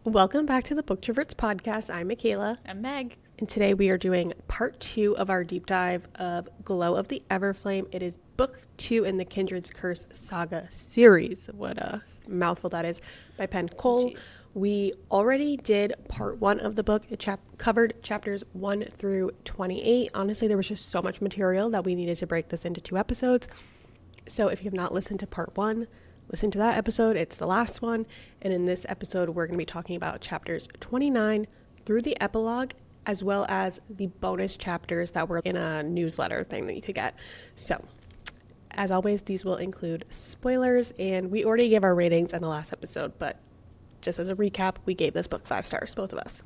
Welcome back to the Booktroverts podcast. I'm McKayla. I'm Meg. And today we are doing part 2 of our deep dive of Glow of the Everflame. It is book 2 in the Kindred's Curse Saga series. What a mouthful that is, by Penn Cole. We already did part 1 of the book. It covered chapters 1 through 28. Honestly, there was just so much material that we needed to break this into 2 episodes. So if you have not listened to part 1, listen to that episode. It's the last one. And in this episode, we're going to be talking about chapters 29 through the epilogue, as well as the bonus chapters that were in a newsletter thing that you could get. So, as always, these will include spoilers, and we already gave our ratings in the last episode, but just as a recap, we gave this book 5 stars, both of us.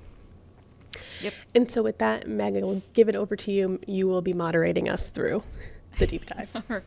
Yep. And so with that, Megan, we'll give it over to you. You will be moderating us through the deep dive.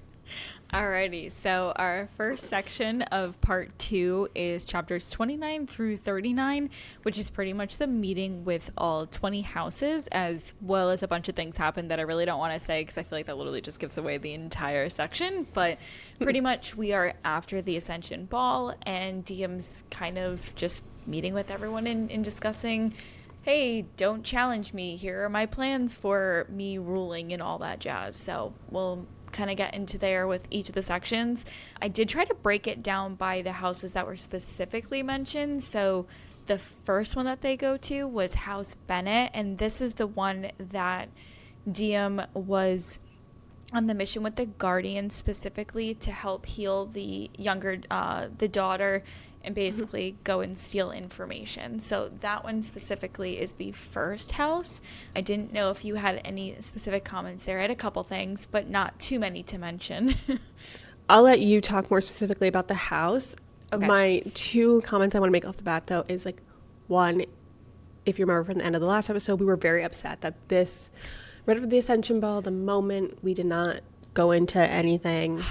Alrighty, so our first section of part 2 is chapters 29 through 39, which is pretty much the meeting with all 20 houses, as well as a bunch of things happen that I really don't want to say because I feel like that literally just gives away the entire section. But pretty much we are after the Ascension Ball, and Diem's kind of just meeting with everyone and discussing, hey, don't challenge me. Here are my plans for me ruling and all that jazz. So we'll kind of get into there with each of the sections. I did try to break it down by the houses that were specifically mentioned. So the first one that they go to was House Bennett, and this is the one that Diem was on the mission with the Guardian specifically to help heal the daughter and basically go and steal information. So that one specifically is the first house. I didn't know if you had any specific comments there. I had a couple things, but not too many to mention. I'll let you talk more specifically about the house. Okay. My 2 comments I want to make off the bat, though, is one, if you remember from the end of the last episode, we were very upset that right after the Ascension Ball, the moment we did not go into anything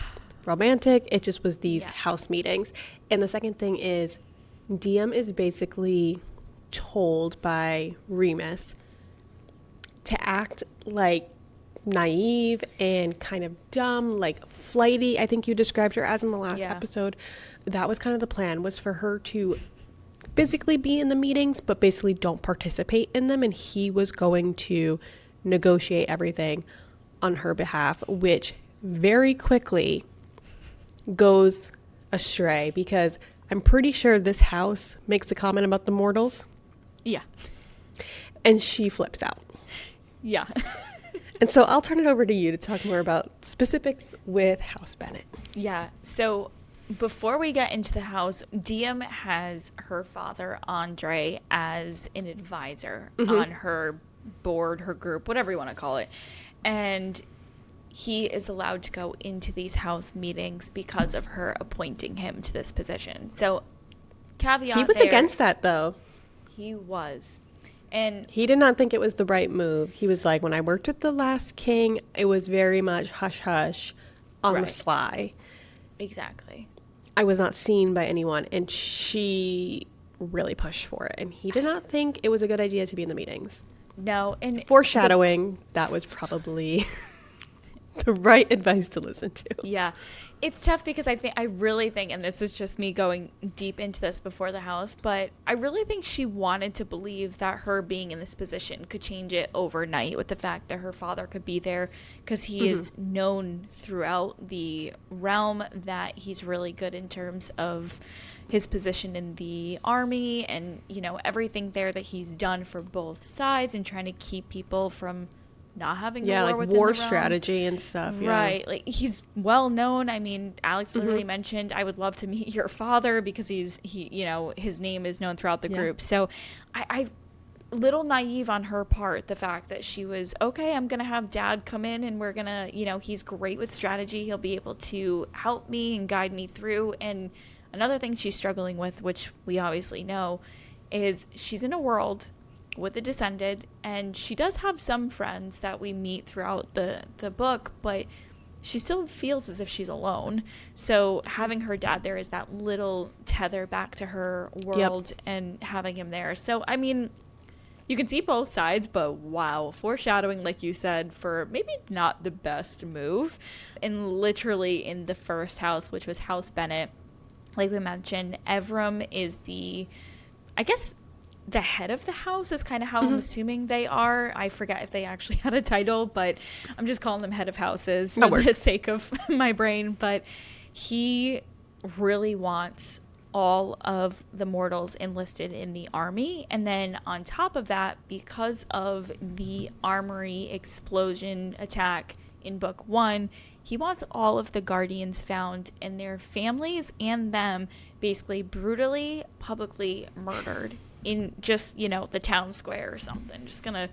romantic, it just was these house meetings. And the second thing is Diem is basically told by Remus to act like naive and kind of dumb, like flighty, I think you described her as in the last episode. That was kind of the plan, was for her to physically be in the meetings but basically don't participate in them, and he was going to negotiate everything on her behalf, which very quickly goes astray because I'm pretty sure this house makes a comment about the mortals. Yeah. And she flips out. Yeah. And so I'll turn it over to you to talk more about specifics with House Bennett. Yeah. So before we get into the house, Diem has her father, Andre, as an advisor on her board, her group, whatever you want to call it. And he is allowed to go into these house meetings because of her appointing him to this position. So, caveat he was there, against that, though. He was. And he did not think it was the right move. He was like, when I worked with the last king, it was very much hush-hush on the sly. Exactly. I was not seen by anyone, and she really pushed for it. And he did not think it was a good idea to be in the meetings. No. And foreshadowing, that was probably the right advice to listen to. Yeah. It's tough because I really think, and this is just me going deep into this before the house, but I really think she wanted to believe that her being in this position could change it overnight, with the fact that her father could be there, because he is known throughout the realm that he's really good in terms of his position in the army and, you know, everything there that he's done for both sides and trying to keep people from not having war like within war the realm. Strategy and stuff. Right. Like, he's well known. I mean, Alex literally mentioned, I would love to meet your father, because he you know, his name is known throughout the group. So I little naive on her part, the fact that she was, okay, I'm going to have dad come in and we're going to, you know, he's great with strategy. He'll be able to help me and guide me through. And another thing she's struggling with, which we obviously know, is she's in a world with the Descended, and she does have some friends that we meet throughout the book, but she still feels as if she's alone. So having her dad there is that little tether back to her world and having him there. So, I mean, You can see both sides, but wow, foreshadowing, like you said, for maybe not the best move. And literally in the first house, which was House Bennett, like we mentioned, Evram is I guess the head of the house is kind of how I'm assuming they are. I forget if they actually had a title, but I'm just calling them head of houses for the sake of my brain. But he really wants all of the mortals enlisted in the army. And then on top of that, because of the armory explosion attack in book 1, he wants all of the guardians found and their families and them basically brutally, publicly murdered in just, the town square or something. Just gonna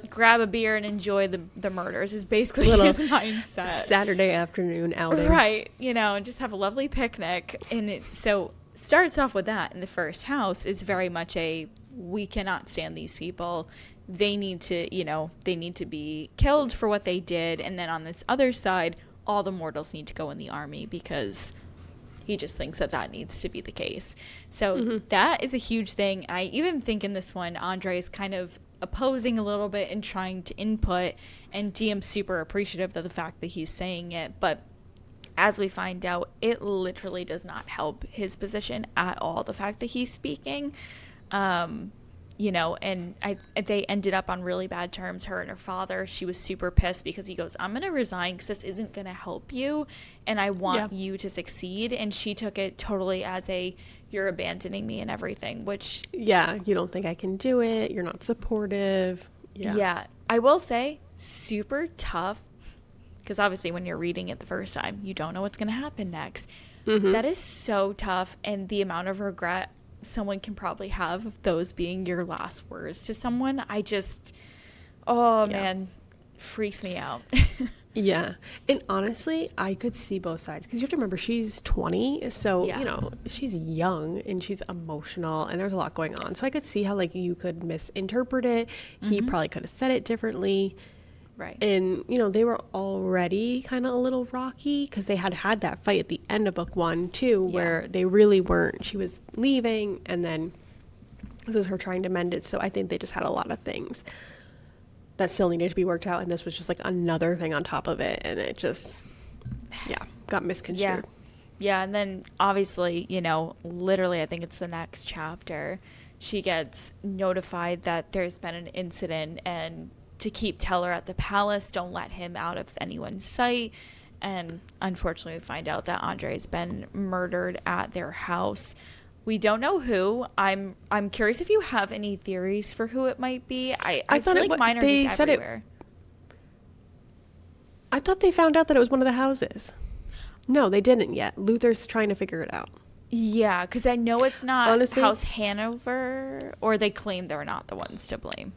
grab a beer and enjoy the murders is basically his mindset. Saturday afternoon outing. Right. And just have a lovely picnic. And so starts off with that. And the first house is very much we cannot stand these people. They need to, they need to be killed for what they did. And then on this other side, all the mortals need to go in the army because he just thinks that needs to be the case. So that is a huge thing. I even think in this one, Andre is kind of opposing a little bit and trying to input, and DM's super appreciative of the fact that he's saying it. But as we find out, it literally does not help his position at all, the fact that he's speaking. And they ended up on really bad terms, her and her father. She was super pissed because he goes, I'm going to resign because this isn't going to help you, and I want you to succeed. And she took it totally as you're abandoning me and everything, which... Yeah, you don't think I can do it. You're not supportive. Yeah. I will say, super tough, because obviously when you're reading it the first time, you don't know what's going to happen next. That is so tough, and the amount of regret someone can probably have of those being your last words to someone, man, freaks me out. Yeah. And honestly, I could see both sides, because you have to remember she's 20, so she's young and she's emotional and there's a lot going on. So I could see how you could misinterpret it. He probably could have said it differently. Right. And they were already kind of a little rocky because they had that fight at the end of book 1 too, where they really weren't. She was leaving, and then this was her trying to mend it. So I think they just had a lot of things that still needed to be worked out, and this was just another thing on top of it, and it just got misconstrued. Yeah. And then obviously, literally I think it's the next chapter, she gets notified that there's been an incident, and to keep Teller at the palace, don't let him out of anyone's sight. And unfortunately, we find out that Andre's been murdered at their house. We don't know who. I'm curious if you have any theories for who it might be. I feel like mine are just everywhere. I thought they found out that it was one of the houses. No, they didn't yet. Luther's trying to figure it out. Yeah, because I know it's not House Hanover, or they claim they're not the ones to blame.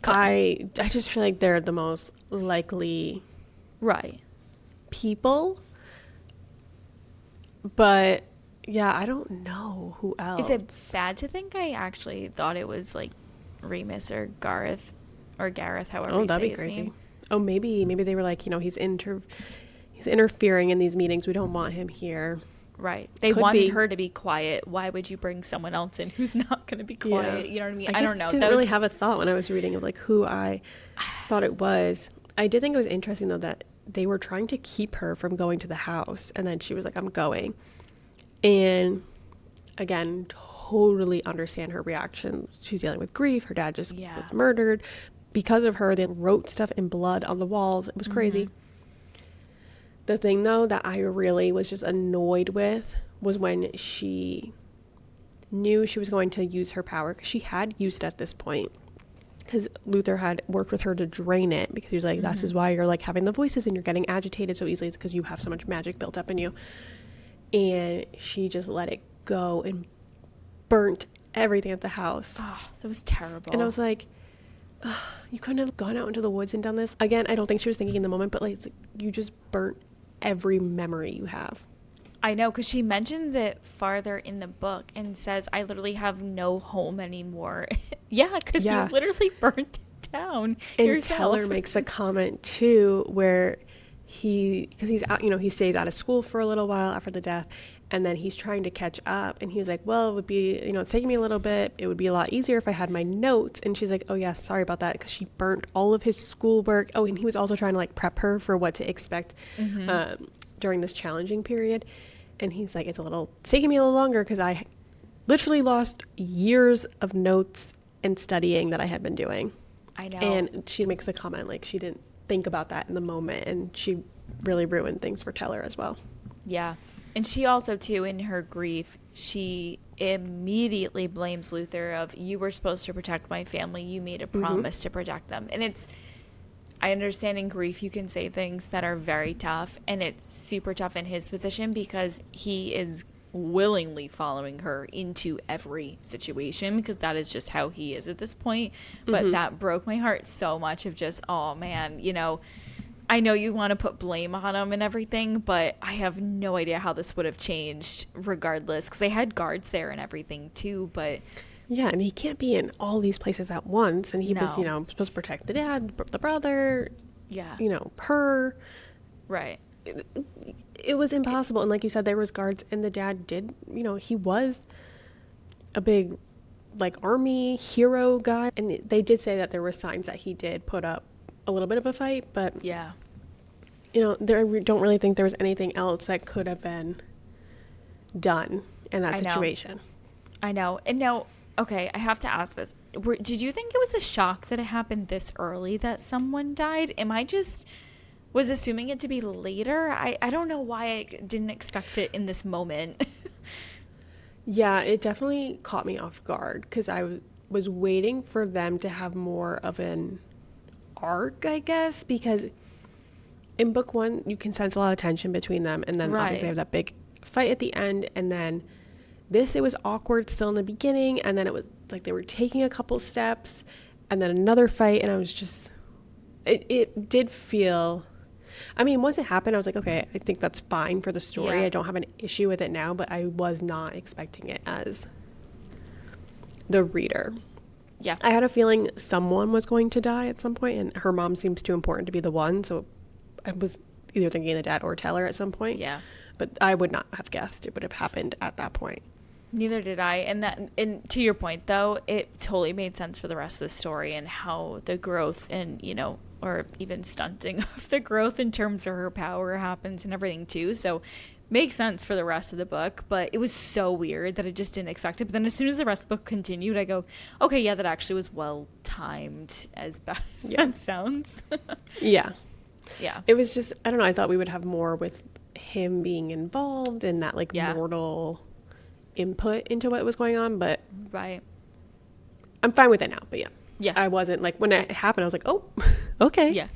I just feel like they're the most likely people, but I don't know who else. Is it bad to think I actually thought it was Remus or Gareth, however you say his name? Oh, maybe they were he's interfering in these meetings, we don't want him here. Right. They wanted her to be quiet. Why would you bring someone else in who's not going to be quiet? Yeah. You know what I mean? I don't know. I didn't really have a thought when I was reading of who I thought it was. I did think it was interesting, though, that they were trying to keep her from going to the house. And then she was like, I'm going. And again, totally understand her reaction. She's dealing with grief. Her dad just was murdered. Because of her, they wrote stuff in blood on the walls. It was crazy. The thing, though, that I really was just annoyed with was when she knew she was going to use her power, because she had used it at this point, because Luther had worked with her to drain it, because he was like, this is why you're having the voices and you're getting agitated so easily. It's because you have so much magic built up in you. And she just let it go and burnt everything at the house. Oh, that was terrible. And I was like, you couldn't have gone out into the woods and done this. Again, I don't think she was thinking in the moment, but it's you just burnt every memory you have. I know, because she mentions it farther in the book and says, I literally have no home anymore. Because you literally burnt it down and yourself. Teller makes a comment too where because he's out, he stays out of school for a little while after the death, and then he's trying to catch up, and he was like, well, it would be, it's taking me a little bit, it would be a lot easier if I had my notes. And she's like, oh yeah, sorry about that, because she burnt all of his schoolwork. Oh, and he was also trying to like prep her for what to expect during this challenging period. And he's like, it's taking me a little longer because I literally lost years of notes and studying that I had been doing. I know. And she makes a comment like she didn't think about that in the moment, and she really ruined things for Teller as well. Yeah. And she also, too, in her grief, she immediately blames Luther of, you were supposed to protect my family. You made a promise to protect them. And I understand in grief you can say things that are very tough, and it's super tough in his position because he is willingly following her into every situation because that is just how he is at this point. But that broke my heart so much of just, oh man, I know you want to put blame on him and everything, but I have no idea how this would have changed regardless, because they had guards there and everything too. But yeah, and he can't be in all these places at once, and he was supposed to protect the dad, the brother, her, right. It was impossible. And like you said, there was guards, and the dad did, he was a big like army hero guy, and they did say that there were signs that he did put up a little bit of a fight, but yeah, don't really think there was anything else that could have been done in that situation. I know. And now, okay, I have to ask this. Did you think it was a shock that it happened this early that someone died? Was assuming it to be later? I don't know why I didn't expect it in this moment. Yeah, it definitely caught me off guard because I was waiting for them to have more of an arc, I guess, because in book one you can sense a lot of tension between them, and then obviously they have that big fight at the end, and then it was awkward still in the beginning, and then it was like they were taking a couple steps, and then another fight, and I was just it did feel, I mean, once it happened I was like, okay, I think that's fine for the story. I don't have an issue with it now, but I was not expecting it as the reader. Yeah. I had a feeling someone was going to die at some point, and her mom seems too important to be the one, so I was either thinking the dad or Teller at some point. Yeah. But I would not have guessed it would have happened at that point. Neither did I. And to your point, though, it totally made sense for the rest of the story and how the growth and, or even stunting of the growth in terms of her power happens and everything, too. So makes sense for the rest of the book, but it was so weird that I just didn't expect it. But then as soon as the rest of the book continued, I go, okay, yeah, that actually was well timed, as bad as that sounds. Yeah. Yeah. It was just, I don't know, I thought we would have more with him being involved in that mortal input into what was going on, but right. I'm fine with it now. But yeah, I wasn't like, when it happened I was like, oh, okay. Yeah.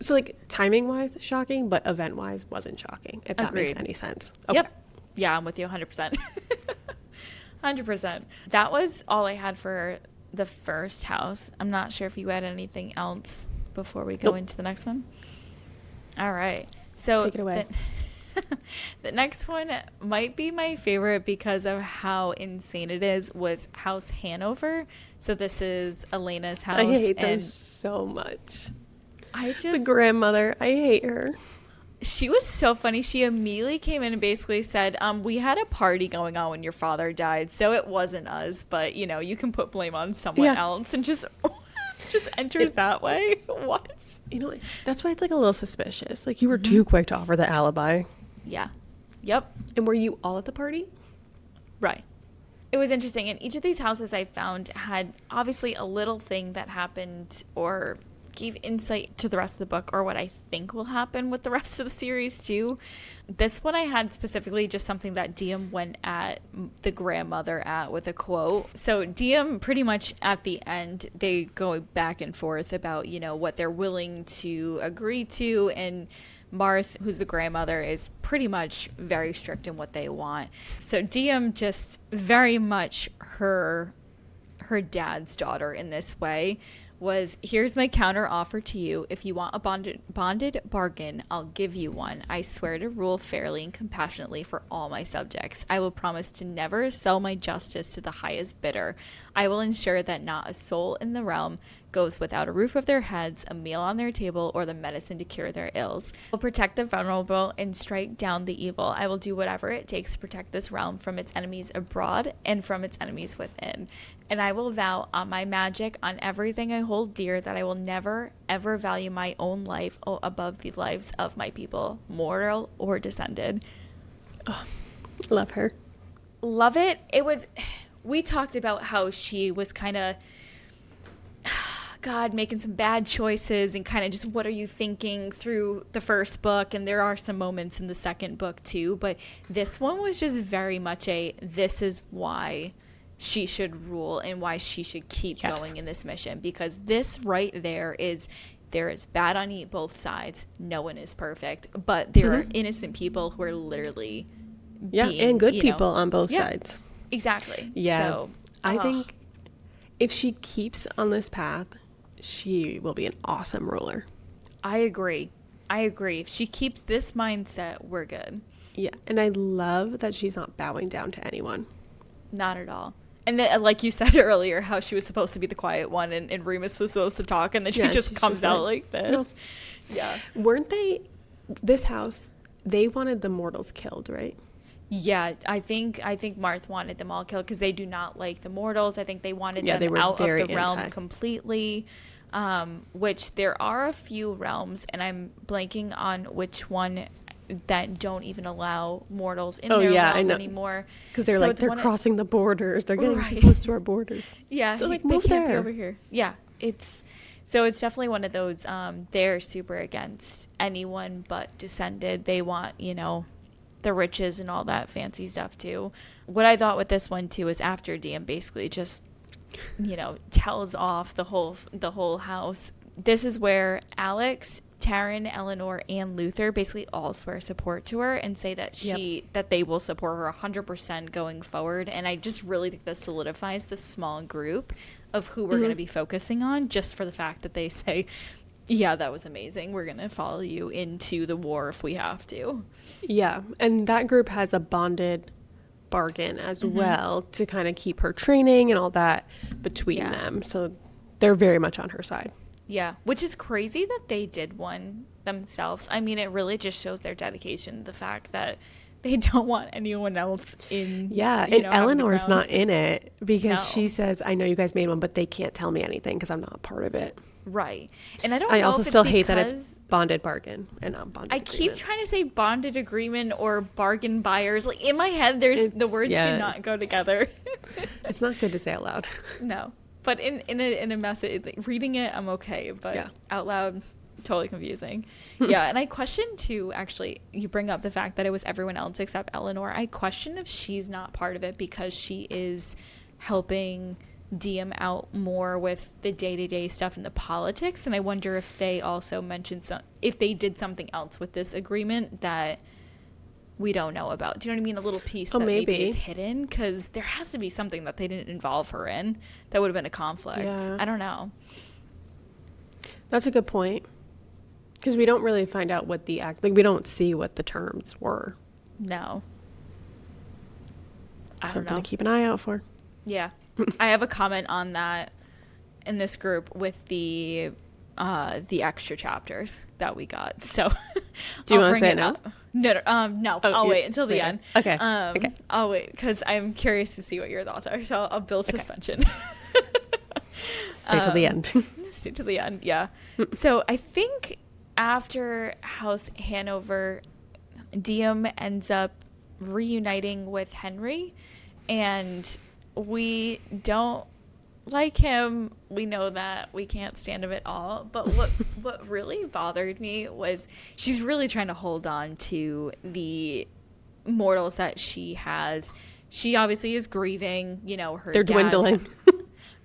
So like timing wise shocking, but event wise wasn't shocking, if that makes any sense. Okay. Yep. Yeah, I'm with you 100%. 100%. That was all I had for the first house. I'm not sure if you had anything else before we go into the next one. All right. So take it away. The next one might be my favorite because of how insane it is, was House Hanover. So this is Elena's house. I hate them so much. The grandmother, I hate her. She was so funny. She immediately came in and basically said, we had a party going on when your father died, so it wasn't us, but you can put blame on someone else, and just enters that way. What? That's why it's like a little suspicious. Like, you were too quick to offer the alibi. Yeah. Yep. And were you all at the party? Right. It was interesting. And each of these houses I found had obviously a little thing that happened or gave insight to the rest of the book, or what I think will happen with the rest of the series too. This one I had specifically just something that Diem went at the grandmother with a quote. So Diem, pretty much at the end, they go back and forth about, what they're willing to agree to, and Marth, who's the grandmother, is pretty much very strict in what they want. So Diem just very much her dad's daughter in this way was, here's my counter offer to you. If you want a bonded bargain, I'll give you one. I swear to rule fairly and compassionately for all my subjects. I will promise to never sell my justice to the highest bidder. I will ensure that not a soul in the realm goes without a roof over their heads, a meal on their table, or the medicine to cure their ills. I will protect the vulnerable and strike down the evil. I will do whatever it takes to protect this realm from its enemies abroad and from its enemies within. And I will vow on my magic, on everything I hold dear, that I will never, ever value my own life above the lives of my people, mortal or descended. Oh, love her. Love it. We talked about how she was kind of, God, making some bad choices and kind of just what are you thinking through the first book. And there are some moments in the second book too. But this one was just very much this is why she should rule and why she should keep going in this mission. Because this right there is bad on both sides. No one is perfect. But there are innocent people who are literally and good people on both sides. Exactly. Yeah. So, I think if she keeps on this path, she will be an awesome ruler. I agree. If she keeps this mindset, we're good. Yeah. And I love that she's not bowing down to anyone. Not at all. And then, like you said earlier, how she was supposed to be the quiet one and Remus was supposed to talk, and then she just comes out like this. No. Yeah. Weren't they, this house, they wanted the mortals killed, right? Yeah, I think Marth wanted them all killed because they do not like the mortals. I think they wanted them out of the realm completely, which there are a few realms, and I'm blanking on which one that don't even allow mortals in their realm anymore. Because they're they're crossing the borders. They're getting too close to our borders. Yeah, so they move can't there. be over here. Yeah, it's definitely one of those. They're super against anyone but descended. They want, the riches and all that fancy stuff too. What I thought with this one too is after DM basically just tells off the whole house. This is where Alex, Taryn, Eleanor, and Luther basically all swear support to her and say that that they will support her 100% going forward. And I just really think this solidifies the small group of who we're going to be focusing on, just for the fact that they say, yeah, that was amazing. We're going to follow you into the war if we have to. Yeah. And that group has a bonded bargain as well to kind of keep her training and all that between them. So they're very much on her side. Yeah. Which is crazy that they did one themselves. I mean, it really just shows their dedication. The fact that they don't want anyone else in. Yeah. And Eleanor's not in it because she says, I know you guys made one, but they can't tell me anything because I'm not a part of it. Right. And I also still hate that it's bonded bargain and not bonded agreement. Keep trying to say bonded agreement or bargain buyers. Like in my head, the words do not go together. It's not good to say out loud. No. But in a message, reading it, I'm okay. But out loud, totally confusing. Yeah. And I question too, actually, you bring up the fact that it was everyone else except Eleanor. I question if she's not part of it because she is helping DM out more with the day-to-day stuff and the politics, and I wonder if they also mentioned if they did something else with this agreement that we don't know about. Do you know what I mean? A little piece that maybe is hidden, because there has to be something that they didn't involve her in that would have been a conflict. I don't know. That's a good point, because we don't really find out what we don't see what the terms were. No. Something to keep an eye out for. Yeah. I have a comment on that in this group with the extra chapters that we got. So do you want to say it now? No. Oh, I'll wait until the end. Okay. I'll wait because I'm curious to see what your thoughts are. So I'll build suspension. Stay till the end. Stay till the end. Yeah. So I think after House Hanover, Diem ends up reuniting with Henry, and we don't like him. We know that. We can't stand him at all. But what really bothered me was she's really trying to hold on to the mortals that she has. She obviously is grieving, her They're dad dwindling.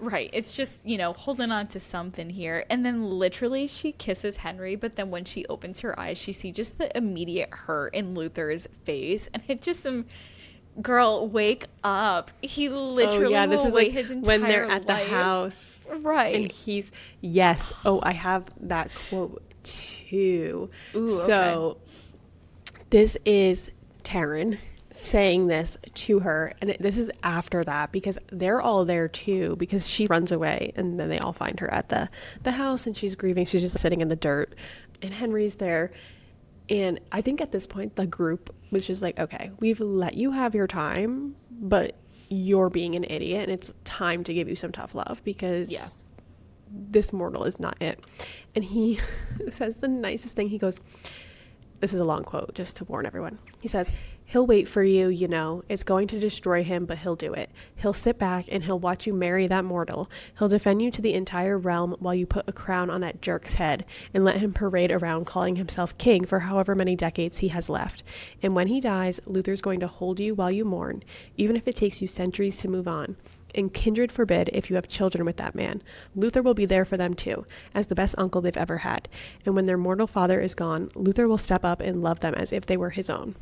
Right. It's just, holding on to something here. And then literally she kisses Henry, but then when she opens her eyes, she sees just the immediate hurt in Luther's face. And it just girl, wake up. He literally this will is wait his entire when they're at life. the house. Right. And he's, yes. Oh, I have that quote too. Ooh, so this is Taryn saying this to her, and this is after that because they're all there too, because she runs away and then they all find her at the house and she's grieving. She's just sitting in the dirt and Henry's there. And I think at this point the group was just like, okay, we've let you have your time, but you're being an idiot and it's time to give you some tough love because this mortal is not it. And he says the nicest thing. He goes, this is a long quote just to warn everyone. He says, he'll wait for you, you know. It's going to destroy him, but he'll do it. He'll sit back and he'll watch you marry that mortal. He'll defend you to the entire realm while you put a crown on that jerk's head and let him parade around calling himself king for however many decades he has left. And when he dies, Luther's going to hold you while you mourn, even if it takes you centuries to move on. And Kindred forbid if you have children with that man. Luther will be there for them too, as the best uncle they've ever had. And when their mortal father is gone, Luther will step up and love them as if they were his own.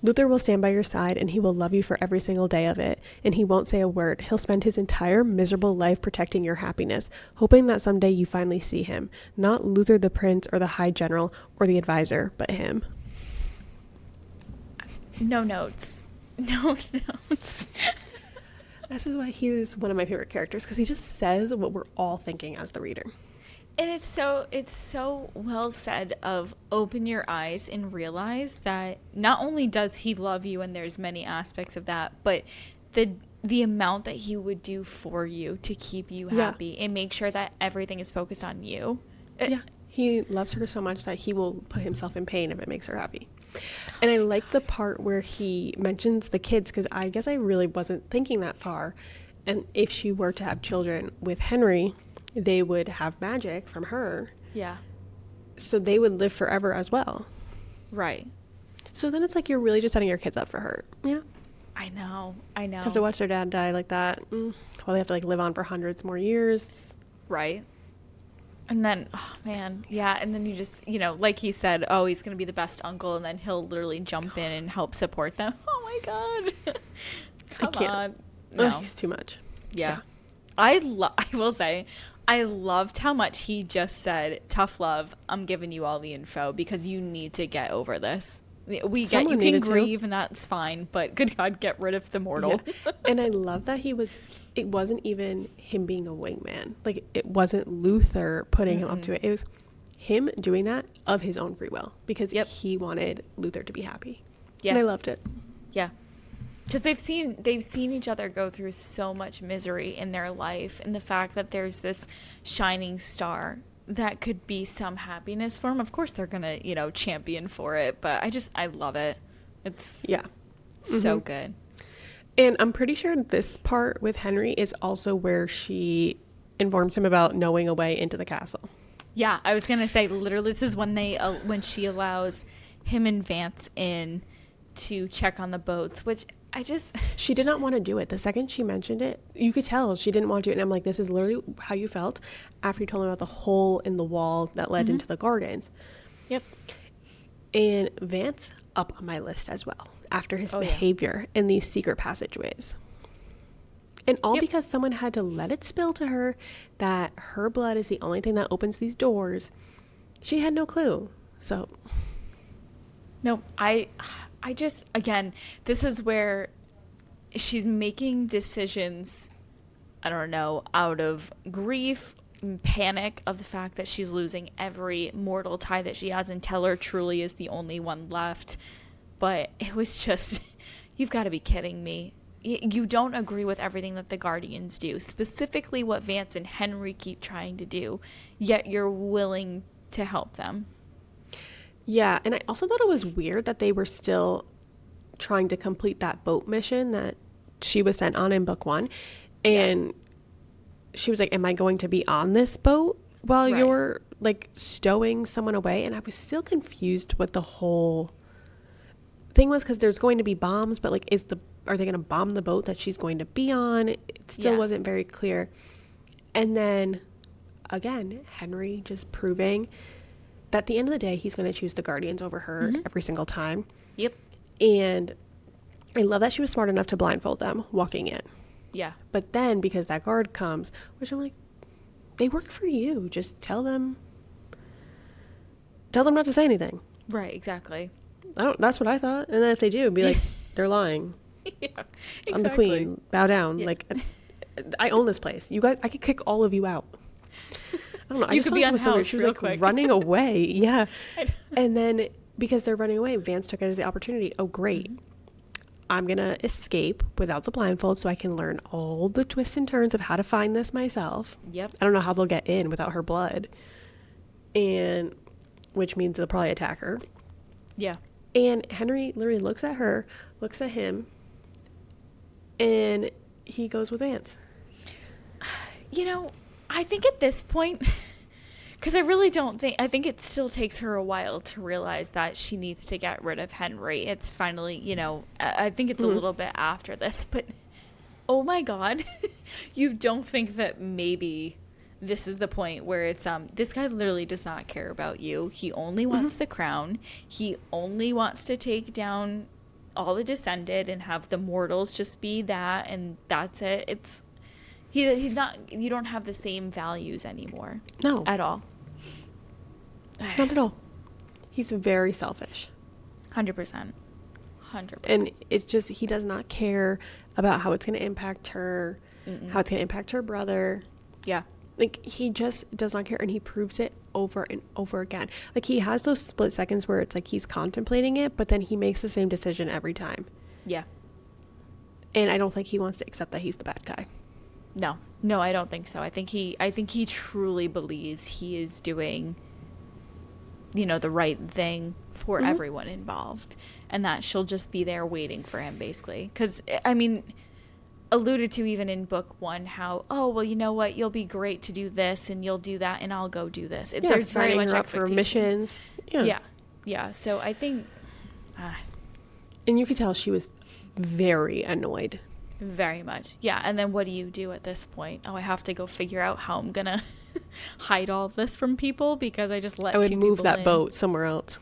Luther will stand by your side and he will love you for every single day of it, and he won't say a word. He'll spend his entire miserable life protecting your happiness, hoping that someday you finally see him. Not Luther the prince or the high general or the advisor, but him. No notes. No notes. This is why he's one of my favorite characters, because he just says what we're all thinking as the reader. And it's so well said of open your eyes and realize that not only does he love you, and there's many aspects of that, but the amount that he would do for you to keep you happy and make sure that everything is focused on you. He loves her so much that he will put himself in pain if it makes her happy. And I like the part where he mentions the kids, because I guess I really wasn't thinking that far. And if she were to have children with Henry, they would have magic from her. Yeah. So they would live forever as well. Right. So then it's like you're really just setting your kids up for hurt. Yeah. I know. To have to watch their dad die like that. Well, they have to like live on for hundreds more years. Right. And then, oh man, yeah. And then you just, you know, like he said, oh, he's going to be the best uncle. And then he'll literally jump in and help support them. Oh my God. Come on. No. He's too much. Yeah. I will say, I loved how much he just said, tough love, I'm giving you all the info because you need to get over this. You can grieve and that's fine, but good God, get rid of the mortal. Yeah. And I love that it wasn't even him being a wingman. Like, it wasn't Luther putting him up to it. It was him doing that of his own free will because he wanted Luther to be happy. Yeah. And I loved it. Yeah. Because they've seen each other go through so much misery in their life, and the fact that there's this shining star that could be some happiness for them. Of course they're gonna, you know, champion for it, but I love it. It's so good. And I'm pretty sure this part with Henry is also where she informs him about knowing a way into the castle. Yeah, I was gonna say literally this is when when she allows him and Vance in to check on the boats, which she did not want to do it. The second she mentioned it, you could tell she didn't want to do it. And I'm like, this is literally how you felt after you told me about the hole in the wall that led into the gardens. Yep. And Vance up on my list as well after his behavior in these secret passageways. And all because someone had to let it spill to her that her blood is the only thing that opens these doors. She had no clue. So no, I just, again, this is where she's making decisions, I don't know, out of grief and panic of the fact that she's losing every mortal tie that she has, and Teller truly is the only one left. But it was just, you've got to be kidding me. You don't agree with everything that the Guardians do, specifically what Vance and Henry keep trying to do, yet you're willing to help them. Yeah, and I also thought it was weird that they were still trying to complete that boat mission that she was sent on in book 1. And she was like, am I going to be on this boat while you're like stowing someone away? And I was still confused what the whole thing was, because there's going to be bombs, but like are they going to bomb the boat that she's going to be on? It still wasn't very clear. And then again, Henry just proving that at the end of the day, he's going to choose the Guardians over her every single time. Yep. And I love that she was smart enough to blindfold them walking in. Yeah. But then because that guard comes, which I'm like, they work for you. Just tell them not to say anything. Right, exactly. That's what I thought. And then if they do, be like, they're lying. Yeah, exactly. I'm the queen. Bow down. Yeah. Like, I own this place. You guys, I could kick all of you out. I don't know. I You just could felt be like it was so weird. unhoused She was real like quick. running away. Yeah. I know. And then because they're running away, Vance took it as the opportunity. Oh, great. I'm going to escape without the blindfold so I can learn all the twists and turns of how to find this myself. Yep. I don't know how they'll get in without her blood. And which means they'll probably attack her. Yeah. And Henry literally looks at her, looks at him, and he goes with Vance. You know, I think at this point, because I really don't think, I think it still takes her a while to realize that she needs to get rid of Henry. It's finally, you know, I think it's a little bit after this, but oh my God, you don't think that maybe this is the point where it's, this guy literally does not care about you. He only wants the crown. He only wants to take down all the descended and have the mortals just be that, and that's it. It's, he's not, you don't have the same values anymore. No. At all. Not at all. He's very selfish. 100%. 100%. And it's just, he does not care about how it's going to impact her, how it's going to impact her brother. Yeah. Like, he just does not care, and he proves it over and over again. Like, he has those split seconds where it's like he's contemplating it, but then he makes the same decision every time. Yeah. And I don't think he wants to accept that he's the bad guy. No, I don't think so. I think he truly believes he is doing, you know, the right thing for everyone involved, and that she'll just be there waiting for him, basically. Because, I mean, alluded to even in book 1 how, oh, well, you know what, you'll be great to do this and you'll do that and I'll go do this. Yeah, There's very much her up for missions. Yeah. So I think and you could tell she was very annoyed. very much. Yeah. And then what do you do at this point? Oh, I have to go figure out how I'm gonna hide all of this from people because I just let I would two move people that in. boat somewhere else.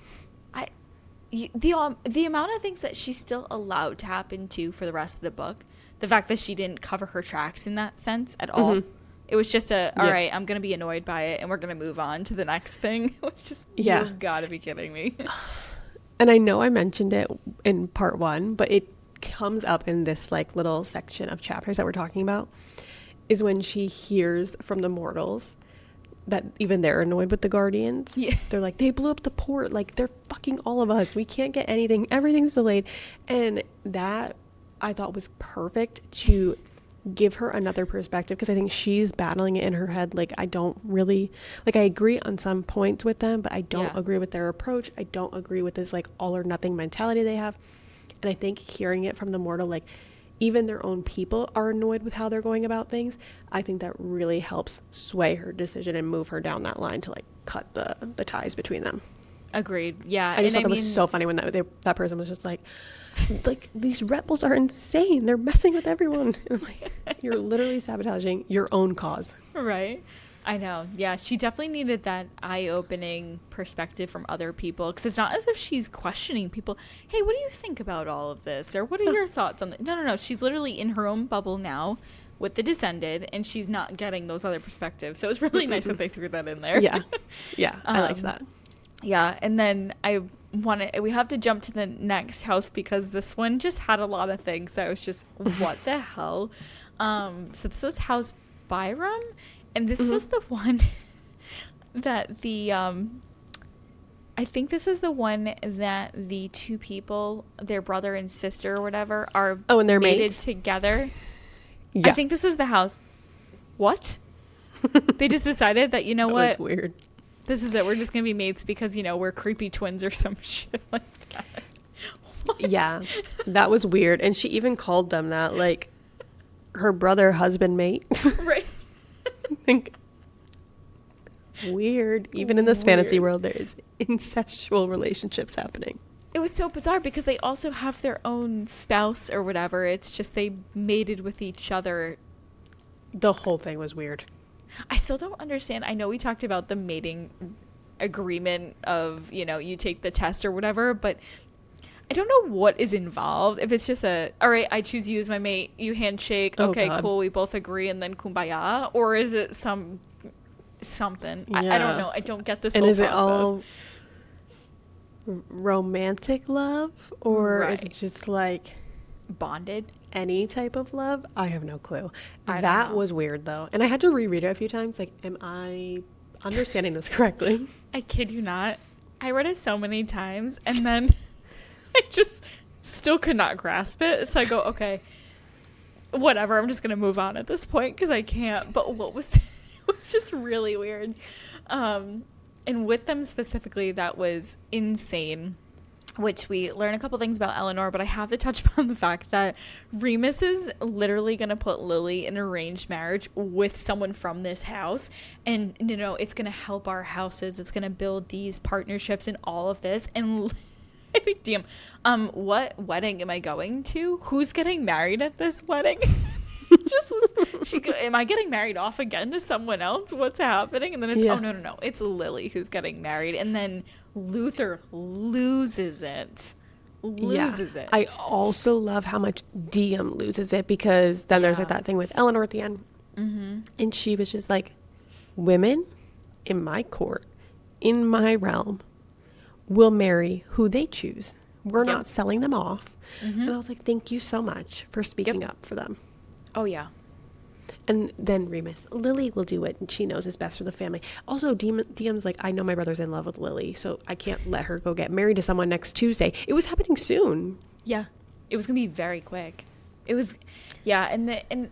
The amount of things that she's still allowed to happen to for the rest of the book, the fact that she didn't cover her tracks in that sense at all. It was just all right, I'm going to be annoyed by it and we're going to move on to the next thing. It was just, you've got to be kidding me. And I know I mentioned it in part 1, but it comes up in this like little section of chapters that we're talking about, is when she hears from the mortals that even they're annoyed with the Guardians. Yeah. They're like, they blew up the port. Like, they're fucking all of us. We can't get anything. Everything's delayed. And that I thought was perfect to give her another perspective, because I think she's battling it in her head. Like, I don't really, like, I agree on some points with them, but I don't agree with their approach. I don't agree with this like all or nothing mentality they have. And I think hearing it from the mortal, like, even their own people are annoyed with how they're going about things. I think that really helps sway her decision and move her down that line to like cut the ties between them. Agreed. Yeah. I just thought that was so funny when that person was just like these rebels are insane. They're messing with everyone. And I'm like, you're literally sabotaging your own cause. Right. I know. Yeah, she definitely needed that eye-opening perspective from other people, because it's not as if she's questioning people. Hey, what do you think about all of this? Or what are your thoughts on it? No. She's literally in her own bubble now with the Descended, and she's not getting those other perspectives. So it's really nice that they threw that in there. Yeah, I liked that. Yeah, and then we have to jump to the next house because this one just had a lot of things that was just, what the hell? So this was House Byram, and this was the one that I think this is the one that the two people, their brother and sister or whatever, are and they're mated mates together. Yeah. I think this is the house. What? They just decided that, you know what? That was weird. This is it. We're just going to be mates because, you know, we're creepy twins or some shit like that. What? Yeah, that was weird. And she even called them that, like, her brother, husband, mate. Right. I think weird. Even in this fantasy world, there is incestual relationships happening. It was so bizarre because they also have their own spouse or whatever. It's just they mated with each other. The whole thing was weird. I still don't understand. I know we talked about the mating agreement of, you know, you take the test or whatever, but I don't know what is involved. If it's just all right, I choose you as my mate, you handshake, okay, cool, we both agree, and then kumbaya, or is it something? Yeah. I don't know. I don't get this whole process. romantic love, or is it Right. just like Bonded? any type of love? I have no clue. I don't That know. was weird though. And I had to reread it a few times. Like, am I understanding this correctly? I kid you not. I read it so many times and then I just still could not grasp it. So I go, okay, whatever. I'm just going to move on at this point because I can't. But what was, it was just really weird. And with them specifically, that was insane. Which we learn a couple things about Eleanor, but I have to touch upon the fact that Remus is literally going to put Lily in an arranged marriage with someone from this house. And, you know, it's going to help our houses. It's going to build these partnerships and all of this. And I think, damn, what wedding am I going to? Who's getting married at this wedding? Am I getting married off again to someone else? What's happening? And then it's, Yeah. oh, no. It's Lily who's getting married. And then Luther loses it. It. I also love how much Diem loses it, because then there's like Yeah. that thing with Eleanor at the end. And she was just like, women in my court, in my realm, will marry who they choose. We're Yep. not selling them off. And I was like, thank you so much for speaking up for them. Oh, yeah. And then Remus, Lily will do it, and she knows is best for the family. Also, Diem's like, I know my brother's in love with Lily, so I can't let her go get married to someone next Tuesday. It was happening soon. Yeah. It was going to be very quick. It was, yeah. And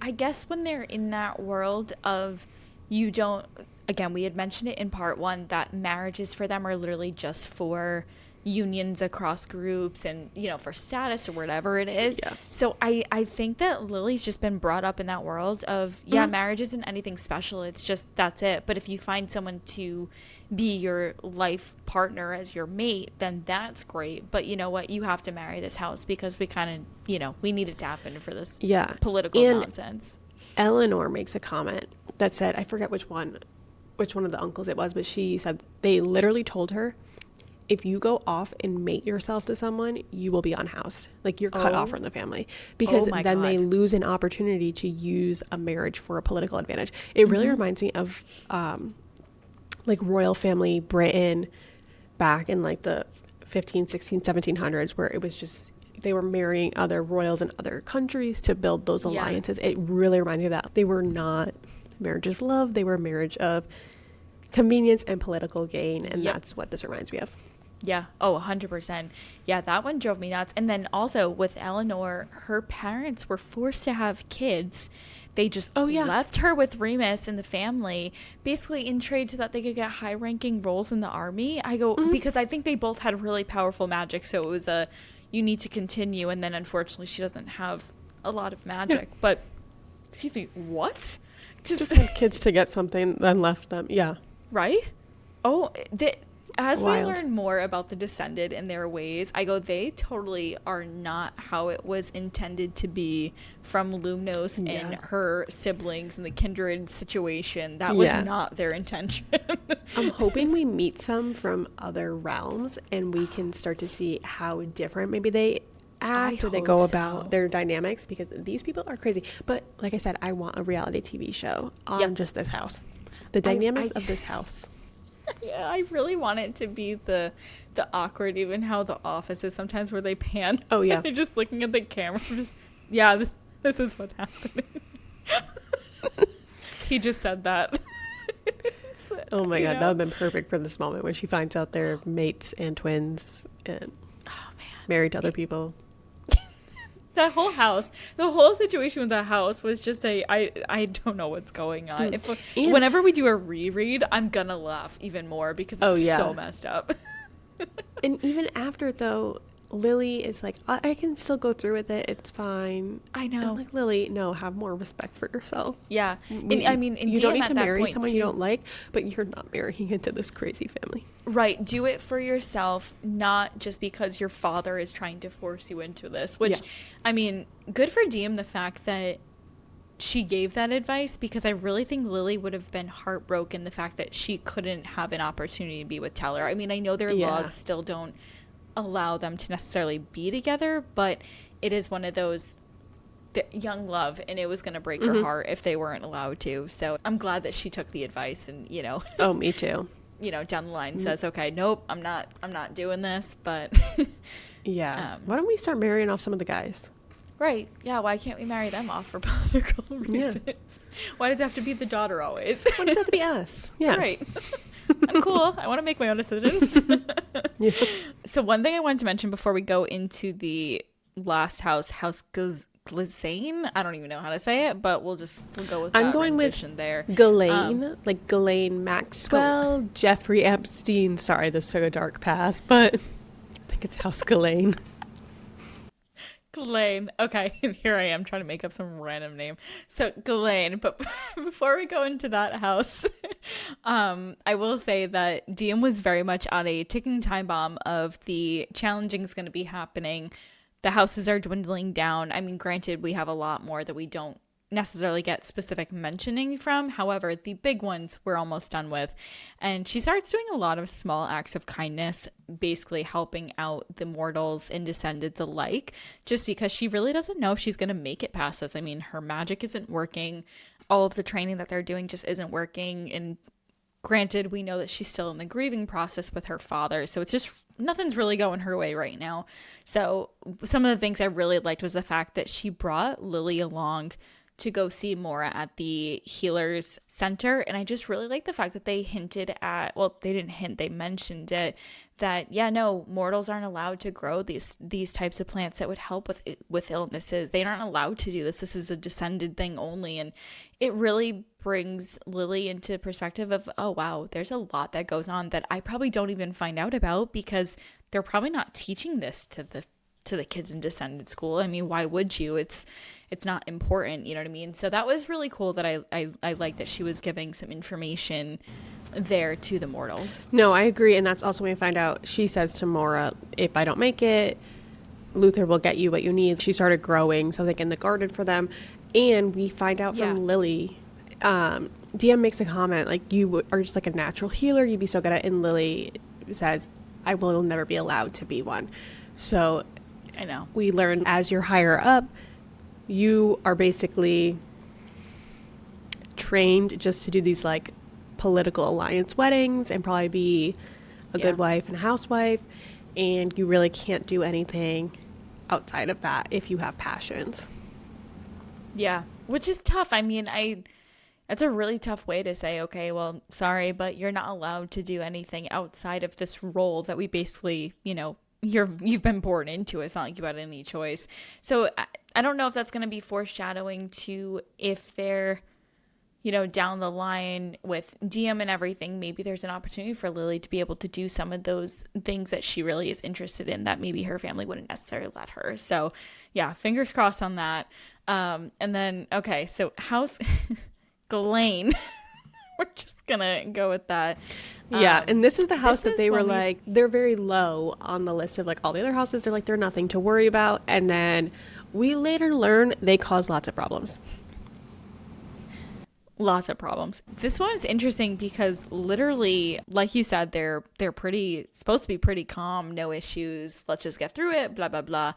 I guess when they're in that world of you don't, again, we had mentioned it in part 1 that marriages for them are literally just for unions across groups and, you know, for status or whatever it is. Yeah. So I think that Lily's just been brought up in that world of, marriage isn't anything special. It's just, that's it. But if you find someone to be your life partner as your mate, then that's great. But you know what? You have to marry this house because we kind of, you know, we need it to happen for this political nonsense. Eleanor makes a comment that said, I forget which one of the uncles it was, but she said they literally told her, if you go off and mate yourself to someone, you will be unhoused. Like, you're cut off from the family, because then they lose an opportunity to use a marriage for a political advantage. It really reminds me of like royal family Britain back in like the 15, 16, 1700s, where it was just, they were marrying other royals in other countries to build those alliances. It really reminds me of that. They were not marriage of love. They were marriage of convenience and political gain. And that's what this reminds me of. Yeah. Oh, 100%. Yeah, that one drove me nuts. And then also with Eleanor, her parents were forced to have kids. They just left her with Remus and the family, basically in trade so that they could get high-ranking roles in the army. I go, because I think they both had really powerful magic, so it was you need to continue. And then unfortunately, she doesn't have a lot of magic. Yeah. But, excuse me, what? Just had kids to get something, then left them. Yeah. Right? Oh, as Wild. we learn more about the Descended and their ways, I go, they totally are not how it was intended to be from Lumnos and her siblings and the Kindred situation. That was not their intention. I'm hoping we meet some from other realms and we can start to see how different maybe they act or they go about their dynamics, because these people are crazy. But like I said, I want a reality TV show on just this house. The dynamics of this house. Yeah, I really want it to be the awkward, even how The Office is sometimes, where they pan. Oh, yeah. They're just looking at the camera. Just, this is what's happening. He just said that. Oh my God, that would have been perfect for this moment when she finds out they're mates and twins and married to other people. That whole house, the whole situation with that house was just I don't know what's going on. Whenever we do a reread, I'm gonna laugh even more because it's so messed up. And even after, though, Lily is like, I can still go through with it. It's fine. I know. I'm like, Lily, no, have more respect for yourself. Yeah. You don't need to marry someone you don't like, but you're not marrying into this crazy family. Right. Do it for yourself, not just because your father is trying to force you into this, which, good for Diem, the fact that she gave that advice, because I really think Lily would have been heartbroken the fact that she couldn't have an opportunity to be with Teller. I mean, I know their laws still don't allow them to necessarily be together, but it is one of those young love, and it was going to break her heart if they weren't allowed to. So I'm glad that she took the advice, and Oh, me too. down the line says, okay, nope, I'm not doing this, but yeah. Why don't we start marrying off some of the guys? Right. Yeah, why can't we marry them off for political reasons? Yeah. Why does it have to be the daughter always? Why does it have to be us? Yeah. Right. I'm cool. I want to make my own decisions. Yeah. So one thing I wanted to mention before we go into the last house Glazane. I don't even know how to say it, but we'll go with that. I'm going with there. Ghislaine, like Ghislaine Maxwell, Jeffrey Epstein. Sorry, this took a dark path, but I think it's House Ghislaine. Ghislaine. Okay, and here I am trying to make up some random name. So Ghislaine, but before we go into that house, I will say that Diem was very much on a ticking time bomb of the challenging is going to be happening. The houses are dwindling down. I mean, granted, we have a lot more that we don't necessarily get specific mentioning from. However, the big ones we're almost done with. And she starts doing a lot of small acts of kindness, basically helping out the mortals and descendants alike, just because she really doesn't know if she's going to make it past this. I mean, her magic isn't working. All of the training that they're doing just isn't working. And granted, we know that she's still in the grieving process with her father. So it's just nothing's really going her way right now. So some of the things I really liked was the fact that she brought Lily along to go see Mora at the Healers Center. And I just really like the fact that they hinted at, well, they didn't hint, they mentioned it, that, yeah, no, mortals aren't allowed to grow these types of plants that would help with illnesses. They aren't allowed to do this. This is a descended thing only. And it really brings Lily into perspective of, oh, wow, there's a lot that goes on that I probably don't even find out about because they're probably not teaching this to the kids in descended school. I mean, why would you? It's not important, you know what I mean? So that was really cool that I like that she was giving some information there to the mortals. No, I agree. And that's also when we find out, she says to Mora, if I don't make it, Luther will get you what you need. She started growing something in the garden for them. And we find out from Lily, Diem makes a comment, like, you are just like a natural healer. You'd be so good at it. And Lily says, I will never be allowed to be one. So I know. We learn as you're higher up, you are basically trained just to do these like political alliance weddings and probably be a good wife and a housewife. And you really can't do anything outside of that if you have passions. Yeah, which is tough. I mean, that's a really tough way to say, okay, well, sorry, but you're not allowed to do anything outside of this role that we basically, you've been born into. It's not like you had any choice. So I don't know if that's going to be foreshadowing to if they're, down the line with Diem and everything, maybe there's an opportunity for Lily to be able to do some of those things that she really is interested in that maybe her family wouldn't necessarily let her. So yeah, fingers crossed on that. And then, okay, so House Ghislaine, we're just going to go with that. Yeah, and this is the house that they were like, they're very low on the list of like all the other houses. They're like, they're nothing to worry about. And then we later learn they cause lots of problems. Lots of problems. This one is interesting because literally, like you said, they're supposed to be pretty calm, no issues. Let's just get through it, blah, blah, blah.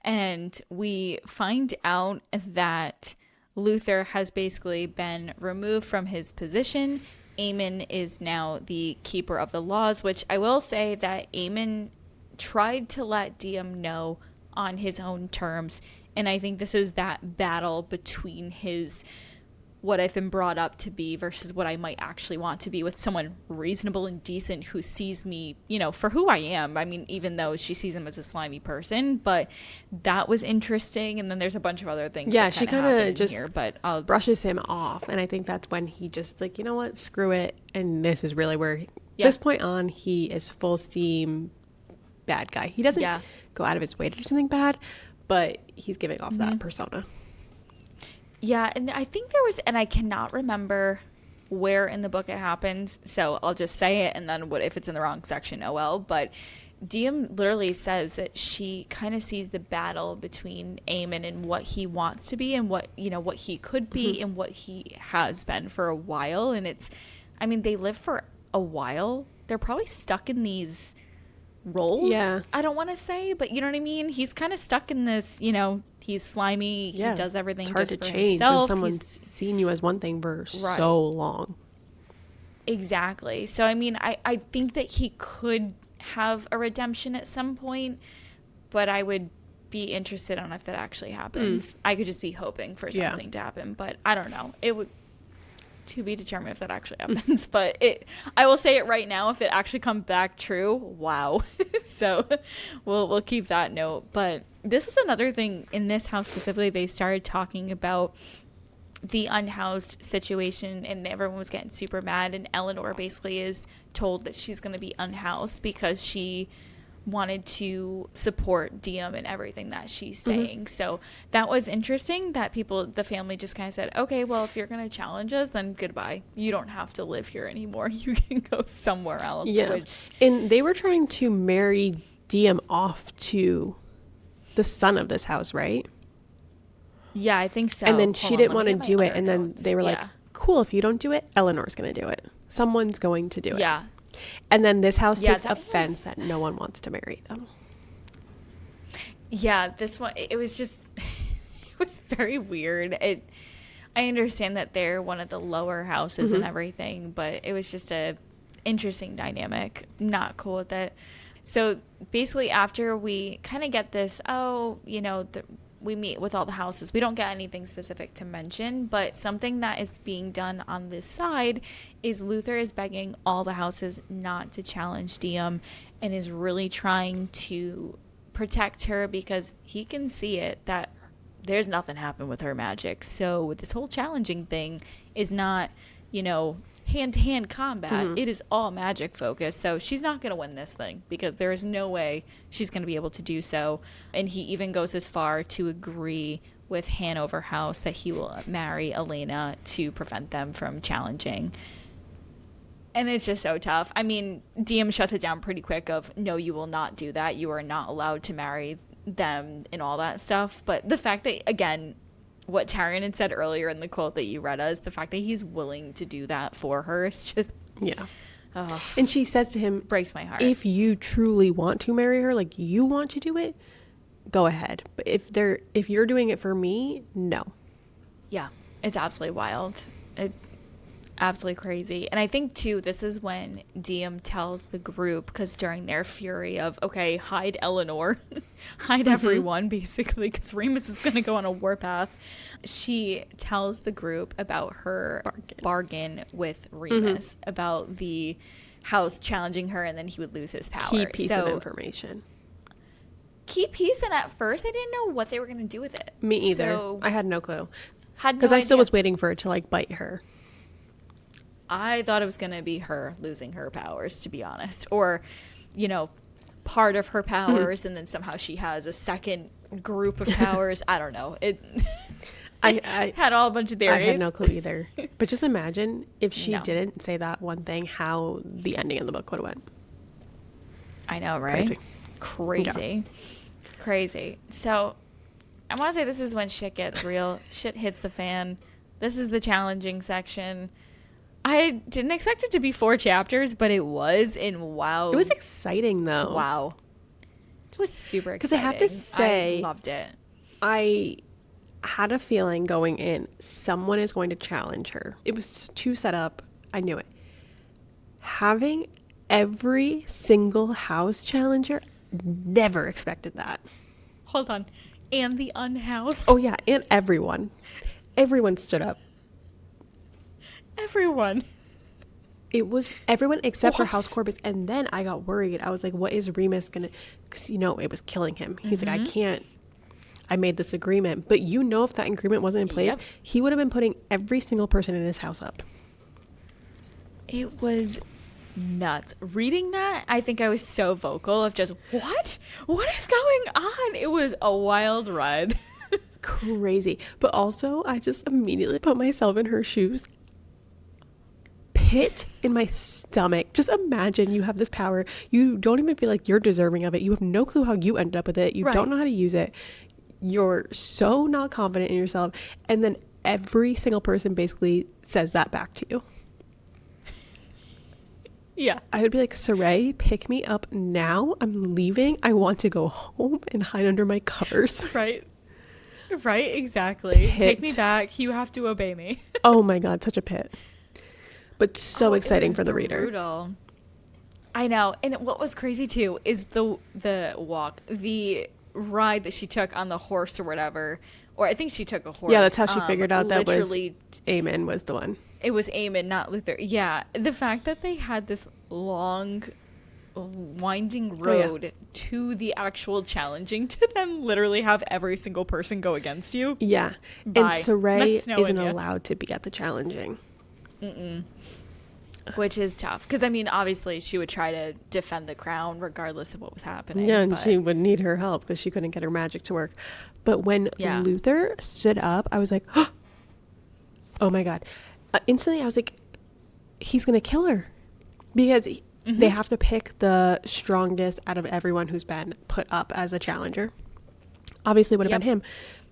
And we find out that Luther has basically been removed from his position. Aemon is now the keeper of the laws, which I will say that Aemon tried to let Diem know on his own terms. And I think this is that battle between his what I've been brought up to be versus what I might actually want to be with someone reasonable and decent who sees me, for who I am. I mean, even though she sees him as a slimy person, but that was interesting. And then there's a bunch of other things. Yeah, she kind of just here, but brushes him off. And I think that's when he just like, you know what, screw it. And this is really where, this point on, he is full steam bad guy. He doesn't go out of his way to do something bad, but he's giving off that persona. Yeah, and I think there was, and I cannot remember where in the book it happens, so I'll just say it, and then if it's in the wrong section, oh well, but Diem literally says that she kind of sees the battle between Aemon and what he wants to be and what he could be and what he has been for a while, and they live for a while. They're probably stuck in these roles. Yeah. I don't want to say, but you know what I mean? He's kind of stuck in this, he's slimy. Yeah. He does everything it's hard just to for change himself. When someone's seen you as one thing for so long. Exactly. So, I mean, I think that he could have a redemption at some point, but I would be interested on if that actually happens. I could just be hoping for something to happen, but I don't know. It would to be determined if that actually happens. But I will say it right now, if it actually comes back true, wow. So we'll keep that note. But this was another thing in this house specifically. They started talking about the unhoused situation, and everyone was getting super mad, and Eleanor basically is told that she's going to be unhoused because she wanted to support Diem and everything that she's saying. So that was interesting that the family just kind of said, okay, well, if you're going to challenge us, then goodbye. You don't have to live here anymore. You can go somewhere else. Yeah. And they were trying to marry Diem off to the son of this house, right? Yeah, I think so. And then she didn't want to do it. And then they were like, cool, if you don't do it, Eleanor's going to do it. Someone's going to do it. Yeah. And then this house takes offense that no one wants to marry them. Yeah, this one, it was just, it was very weird. I understand that they're one of the lower houses and everything, but it was just a interesting dynamic. Not cool with it. So basically after we kind of get this, we meet with all the houses. We don't get anything specific to mention, but something that is being done on this side is Luther is begging all the houses not to challenge Diem and is really trying to protect her because he can see it that there's nothing happened with her magic. So this whole challenging thing is not, hand-to-hand combat. It is all magic focused. So she's not going to win this thing because there is no way she's going to be able to do so. And he even goes as far to agree with Hanover House that he will marry Elena to prevent them from challenging. And it's just so tough. I mean, Diem shuts it down pretty quick of, no, you will not do that. You are not allowed to marry them and all that stuff. But the fact that, again, what Tyrion had said earlier in the quote that you read us, the fact that he's willing to do that for her is just... Yeah. And she says to him... Breaks my heart. If you truly want to marry her, like you want to do it, go ahead. But if you're doing it for me, no. Yeah. It's absolutely wild. Absolutely crazy. And I think, too, this is when Diem tells the group, because during their fury of, okay, hide Eleanor, hide everyone, basically, because Remus is going to go on a warpath, she tells the group about her bargain with Remus, about the house challenging her, and then he would lose his power. Key piece of information. Key piece, and at first I didn't know what they were going to do with it. Me either. So, I had no clue. Because I still was waiting for it to, like, bite her. I thought it was going to be her losing her powers, to be honest. Or, part of her powers, and then somehow she has a second group of powers. I don't know. I had all a bunch of theories. I had no clue either. But just imagine if she didn't say that one thing, how the ending of the book would have went. I know, right? Crazy. So, I want to say this is when shit gets real. Shit hits the fan. This is the challenging section. I didn't expect it to be 4 chapters, but it was, and wow. It was exciting, though. Wow. It was super exciting. Because I have to say, I loved it. I had a feeling going in, someone is going to challenge her. It was too set up. I knew it. Having every single house challenger, never expected that. Hold on. And the unhoused. Oh, yeah, and everyone. Everyone stood up. Everyone. It was everyone except for House Corbus. And then I got worried. I was like, what is Remus going to... Because, it was killing him. He's like, I can't... I made this agreement. But if that agreement wasn't in place, he would have been putting every single person in his house up. It was nuts. Reading that, I think I was so vocal of just, what? What is going on? It was a wild ride. Crazy. But also, I just immediately put myself in her shoes. Pit in my stomach. Just imagine you have this power. You don't even feel like you're deserving of it. You have no clue how you ended up with it. You don't know how to use it. You're so not confident in yourself. And then every single person basically says that back to you. Yeah. I would be like, Saray, pick me up now. I'm leaving. I want to go home and hide under my covers. Right, exactly. Pit. Take me back. You have to obey me. Oh my God, such a pit. but so exciting for the reader. Brutal. I know. And what was crazy too is the ride that she took on the horse or whatever, or I think she took a horse. Yeah, that's how she figured out that was literally Eamon was the one. It was Eamon, not Luther. Yeah, the fact that they had this long, winding road to the actual challenging to then literally have every single person go against you. Yeah, Bye. and Saray isn't you. allowed to be at the challenging. Which is tough because I mean, obviously, she would try to defend the crown regardless of what was happening. Yeah, and she would need her help because she couldn't get her magic to work. But when Luther stood up, I was like, oh my God. Instantly, I was like, he's going to kill her. Because they have to pick the strongest out of everyone who's been put up as a challenger. Obviously, would have been him.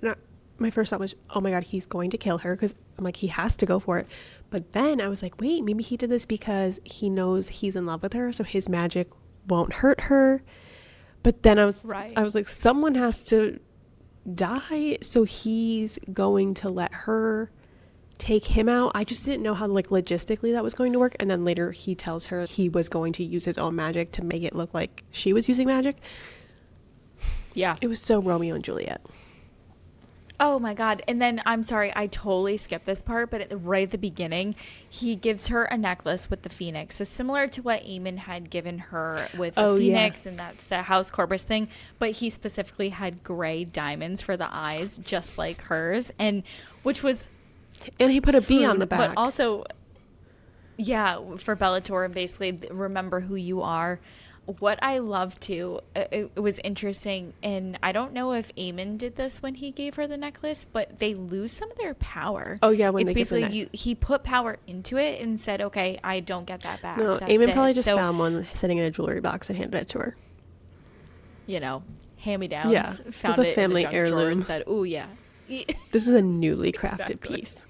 And my first thought was, oh my God, he's going to kill her. Because I'm like, he has to go for it. But then I was like, wait, maybe he did this because he knows he's in love with her. So his magic won't hurt her. But then I was like, someone has to die, so he's going to let her take him out. I just didn't know how like logistically that was going to work. And then later he tells her he was going to use his own magic to make it look like she was using magic. Yeah, it was so Romeo and Juliet. Oh my God. And then I'm sorry, I totally skipped this part, but right at the beginning, he gives her a necklace with the phoenix. So similar to what Eamon had given her with the phoenix, and that's the House Corpus thing. But he specifically had gray diamonds for the eyes, just like hers. And which was... And he put a B on the back. But also, for Bellator, and basically, remember who you are. What I love too, it was interesting, and I don't know if Eamon did this when he gave her the necklace, but they lose some of their power. Oh yeah, when it's they basically he put power into it and said, "Okay, I don't get that back." No, Eamon probably just found one sitting in a jewelry box and handed it to her. You know, hand-me-downs. Yeah, found it family in the junk heirloom drawer and said, "Ooh yeah." This is a newly crafted piece.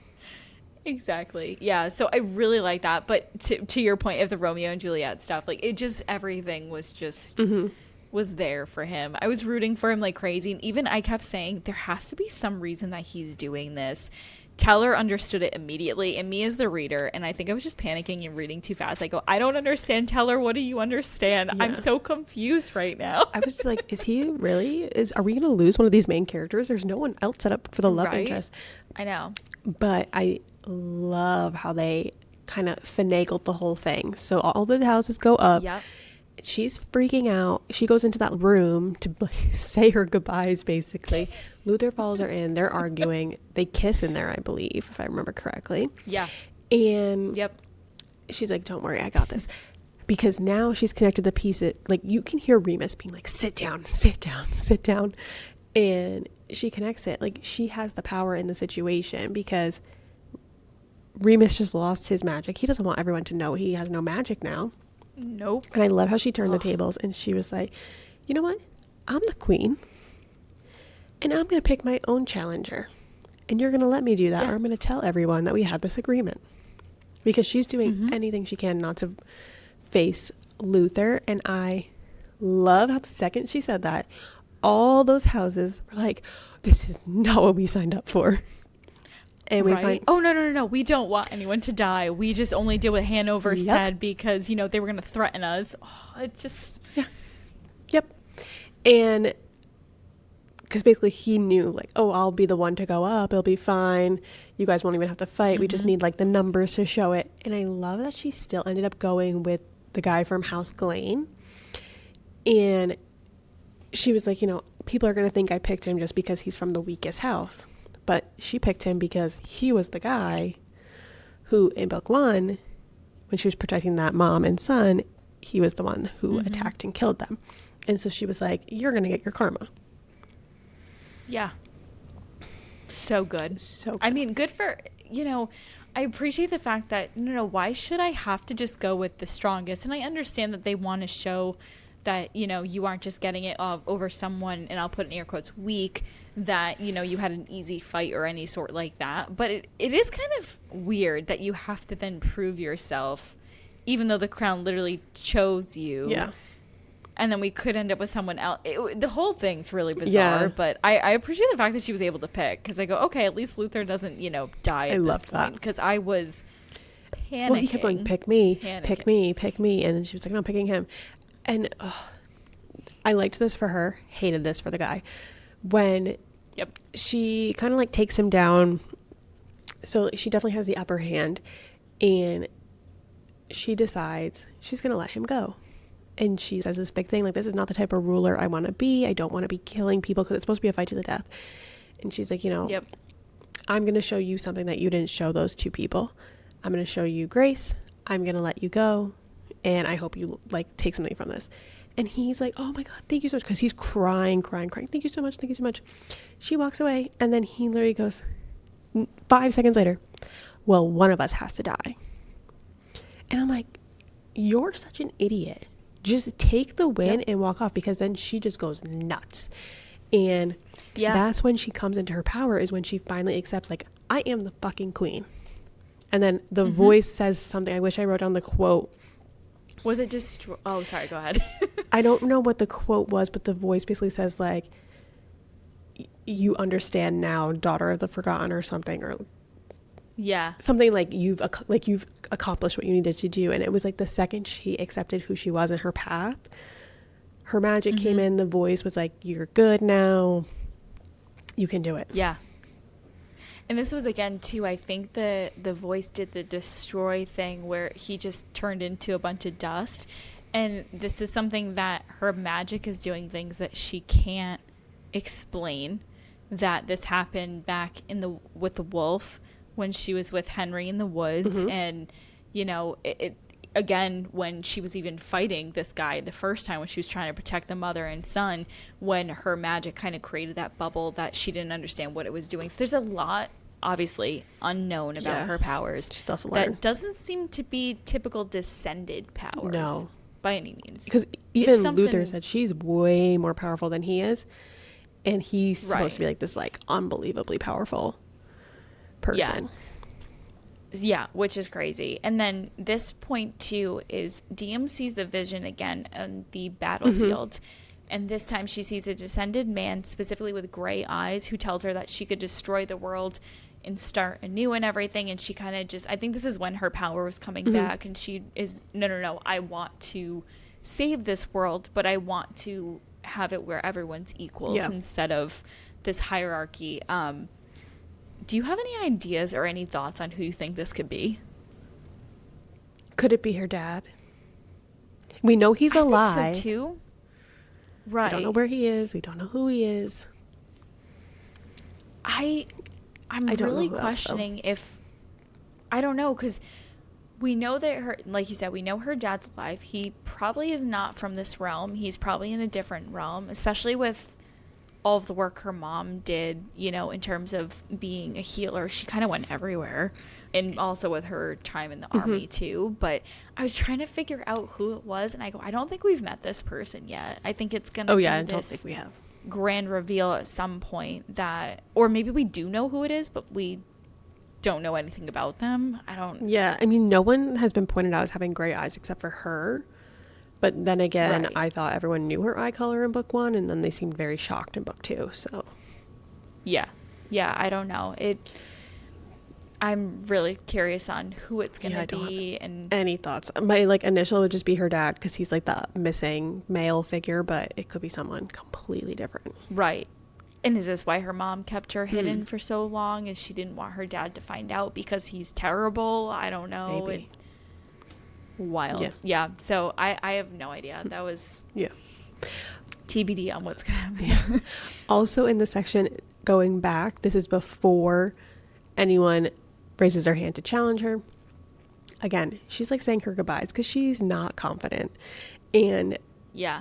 Exactly. Yeah. So I really like that. But to your point of the Romeo and Juliet stuff, like it just, everything was just, was there for him. I was rooting for him like crazy. And even I kept saying, there has to be some reason that he's doing this. Teller understood it immediately. And me as the reader, and I think I was just panicking and reading too fast. I go, I don't understand, Teller. What do you understand? Yeah. I'm so confused right now. I was like, is he really? Are we going to lose one of these main characters? There's no one else set up for the love interest. I know. But I love how they kind of finagled the whole thing. So all the houses go up. Yep. She's freaking out. She goes into that room to say her goodbyes, basically. Luther follows her in. They're arguing. They kiss in there, I believe, if I remember correctly. Yeah. And she's like, don't worry, I got this. Because now she's connected the pieces. Like, you can hear Remus being like, sit down, sit down, sit down. And she connects it. Like, she has the power in the situation because Remus just lost his magic. He doesn't want everyone to know he has no magic now. Nope. And I love how she turned the tables and she was like, you know what? I'm the queen and I'm going to pick my own challenger. And you're going to let me do that, or I'm going to tell everyone that we had this agreement. Because she's doing anything she can not to face Luther. And I love how the second she said that, all those houses were like, this is not what we signed up for. And we find, oh no, we don't want anyone to die. We just only did what Hanover said because, you know, they were going to threaten us. Oh, it just... Yep. And because basically he knew, like, oh, I'll be the one to go up. It'll be fine. You guys won't even have to fight. We just need, like, the numbers to show it. And I love that she still ended up going with the guy from House Glane. And she was like, you know, people are going to think I picked him just because he's from the weakest house. But she picked him because he was the guy who, in book one, when she was protecting that mom and son, he was the one who attacked and killed them. And so she was like, you're going to get your karma. Yeah. So good. So good. I mean, good for, you know, I appreciate the fact that, no, why should I have to just go with the strongest? And I understand that they want to show that, you know, you aren't just getting it over someone, and I'll put in air quotes, weak, that, you know, you had an easy fight or any sort like that. But it is kind of weird that you have to then prove yourself, even though the crown literally chose you. Yeah. And then we could end up with someone else. The whole thing's really bizarre, but I appreciate the fact that she was able to pick, because I go, okay, at least Luther doesn't, you know, die at this point. Because I was panicking. Well, he kept going, pick me, Panicking. pick me, pick me. And then she was like, no, I'm picking him. And I liked this for her, hated this for the guy. When Yep. she kind of like takes him down, so she definitely has the upper hand, and she decides she's going to let him go. And she says this big thing, like, this is not the type of ruler I want to be. I don't want to be killing people because it's supposed to be a fight to the death. And she's like, Yep. I'm going to show you something that you didn't show those two people. I'm going to show you grace. I'm going to let you go. And I hope you like take something from this. And he's like, oh my God, thank you so much. Because he's crying. Thank you so much. Thank you so much. She walks away. And then he literally goes 5 seconds later, well, one of us has to die. And I'm like, you're such an idiot. Just take the win and walk off, because then she just goes nuts. And that's when she comes into her power, is when she finally accepts, like, I am the fucking queen. And then the voice says something. I wish I wrote down the quote. Was it oh, sorry, go ahead. I don't know what the quote was, but the voice basically says, like, you understand now, daughter of the forgotten, or something, or something like you've accomplished what you needed to do. And it was like the second she accepted who she was in her path, her magic came in. The voice was like, you're good now, you can do it. And this was, again, too, I think the voice did the destroy thing where he just turned into a bunch of dust. And this is something that her magic is doing things that she can't explain. That this happened back with the wolf, when she was with Henry in the woods. And, it again, when she was even fighting this guy the first time, when she was trying to protect the mother and son, when her magic kind of created that bubble that she didn't understand what it was doing. So there's a lot, obviously, unknown about her powers. That doesn't seem to be typical descended powers. No. By any means. Because even Luther said she's way more powerful than he is. And he's supposed to be like this, like, unbelievably powerful person. Yeah, which is crazy. And then this point too is DM sees the vision again on the battlefield. And this time she sees a descended man, specifically with gray eyes, who tells her that she could destroy the world and start anew and everything. And she kind of just, I think this is when her power was coming back. And she is, no, I want to save this world, but I want to have it where everyone's equals instead of this hierarchy. Do you have any ideas or any thoughts on who you think this could be? Could it be her dad? We know he's alive. I think so too. Right. We don't know where he is. We don't know who he is. I'm really questioning if, I don't know, because we know that her, like you said, we know her dad's alive. He probably is not from this realm. He's probably in a different realm, especially with all of the work her mom did, in terms of being a healer. She kind of went everywhere, and also with her time in the army too. But I was trying to figure out who it was, and I don't think we've met this person yet. I think it's gonna be I this don't think we have. grand reveal at some point, or maybe we do know who it is, but we don't know anything about them. I mean, no one has been pointed out as having gray eyes except for her. But then again, I thought everyone knew her eye color in book 1, and then they seemed very shocked in book 2. So, yeah, I don't know. I'm really curious on who it's gonna be. And any thoughts? My initial would just be her dad, because he's like the missing male figure, but it could be someone completely different. Right. And is this why her mom kept her hidden for so long? Is she didn't want her dad to find out because he's terrible? I don't know. Maybe. Wild. Yeah. So I have no idea. That was TBD on what's gonna happen. Also in the section going back, this is before anyone raises their hand to challenge her. Again, she's like saying her goodbyes because she's not confident. And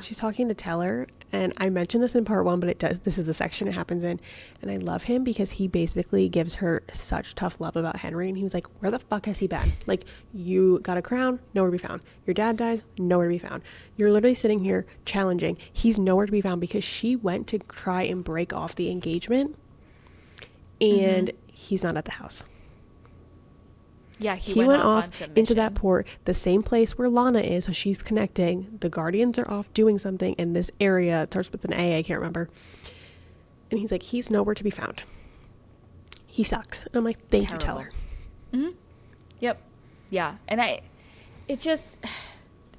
she's talking to Teller, and I mentioned this in part 1, but this is the section it happens in, and I love him because he basically gives her such tough love about Henry. And he was like, where the fuck has he been? Like, you got a crown, nowhere to be found. Your dad dies, nowhere to be found. You're literally sitting here challenging. He's nowhere to be found, because she went to try and break off the engagement, and he's not at the house. Yeah, he went off into that port, the same place where Lana is, so she's connecting. The Guardians are off doing something in this area. It starts with an A, I can't remember. And he's like, he's nowhere to be found. He sucks. And I'm like, thank you, Teller. Yep. Yeah. And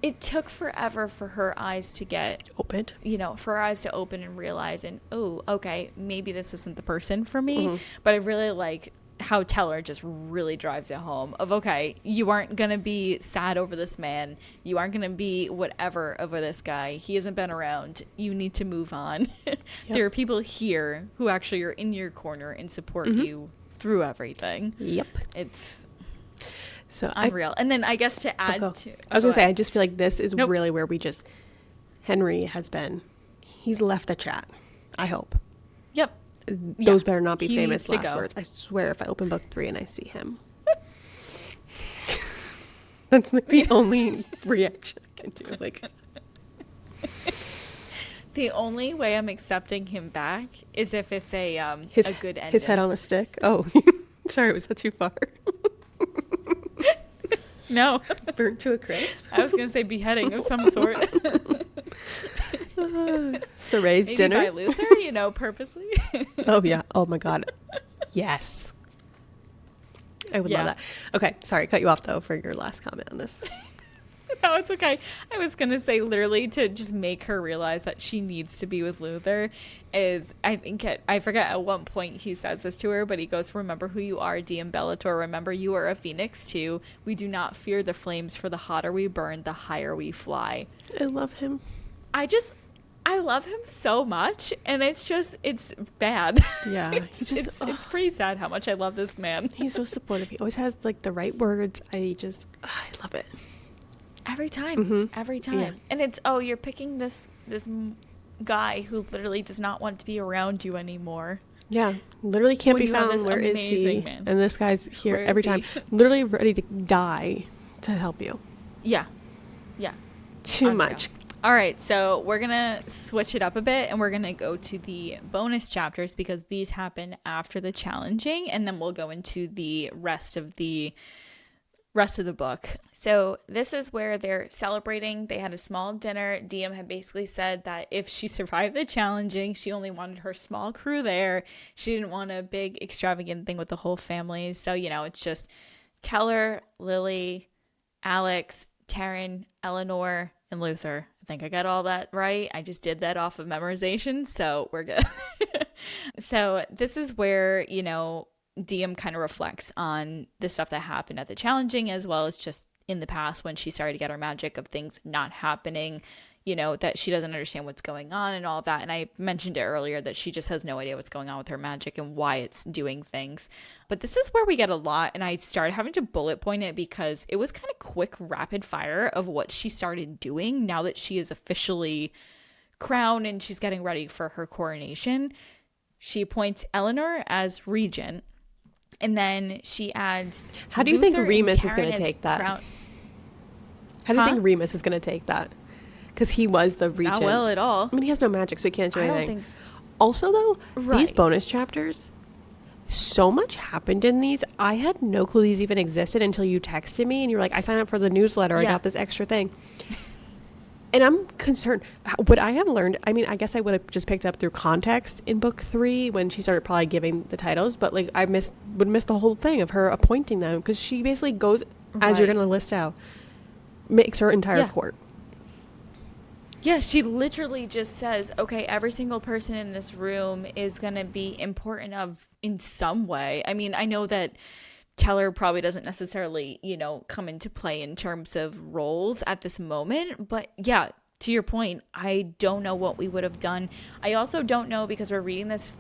it took forever for her eyes to get Opened. for her eyes to open and realize, and oh, okay, maybe this isn't the person for me. Mm-hmm. But I really like how Teller just really drives it home of, okay, you aren't gonna be sad over this man, you aren't gonna be whatever over this guy, he hasn't been around, you need to move on. Yep. There are people here who actually are in your corner and support you through everything. Yep. It's so unreal. And then I guess to add to, I was gonna say, I just feel like this is really where Henry he's left the chat. I hope. Yep. Those better not be famous last go. words. I swear, if I open book 3 and I see him, that's like the only reaction I can do. Like, the only way I'm accepting him back is if it's a good ending. His head on a stick. Oh, sorry, was that too far? No, burnt to a crisp. I was gonna say beheading of some sort. Soray's Maybe dinner by Luther, purposely. Oh yeah. Oh my God. Yes. I would love that. Okay. Sorry. Cut you off though for your last comment on this. No, it's okay. I was going to say literally to just make her realize that she needs to be with Luther is, I forget at one point he says this to her, but he goes, remember who you are, DM Bellator. Remember you are a phoenix too. We do not fear the flames, for the hotter we burn, the higher we fly. I love him. I love him so much, and it's bad. Yeah. It's pretty sad how much I love this man. He's so supportive. He always has like the right words. I love it. Every time. Yeah. And it's, you're picking this guy who literally does not want to be around you anymore. Yeah. Literally can't be found. Where is he? Man. And this guy's here every time. Literally ready to die to help you. Yeah. Yeah. Too much. All right, so we're going to switch it up a bit, and we're going to go to the bonus chapters because these happen after the challenging, and then we'll go into the rest of the book. So this is where they're celebrating. They had a small dinner. Diem had basically said that if she survived the challenging, she only wanted her small crew there. She didn't want a big extravagant thing with the whole family. So, it's just Teller, Lily, Alex, Taryn, Eleanor, and Luther. I think I got all that right. I just did that off of memorization, so we're good. So this is where, Diem kind of reflects on the stuff that happened at the challenging, as well as just in the past when she started to get her magic of things not happening, that she doesn't understand what's going on and all of that. And I mentioned it earlier that she just has no idea what's going on with her magic and why it's doing things. But this is where we get a lot, and I started having to bullet point it because it was kind of quick, rapid fire of what she started doing now that she is officially crowned and she's getting ready for her coronation. She appoints Eleanor as regent, and then she adds How do you think Remus is going to take that? How do you think Remus is going to take that? Because he was the regent. Not well at all. I mean, he has no magic, so he can't do anything. I don't think so. Also, though, these bonus chapters, so much happened in these. I had no clue these even existed until you texted me, and you were like, I signed up for the newsletter. Yeah. I got this extra thing. And I'm concerned. Would I have learned? I mean, I guess I would have just picked up through context in book 3 when she started probably giving the titles. But, like, would miss the whole thing of her appointing them. Because she basically goes, as you're going to list out, makes her entire court. Yeah, she literally just says, okay, every single person in this room is going to be important in some way. I mean, I know that Teller probably doesn't necessarily, come into play in terms of roles at this moment. But yeah, to your point, I don't know what we would have done. I also don't know, because we're reading this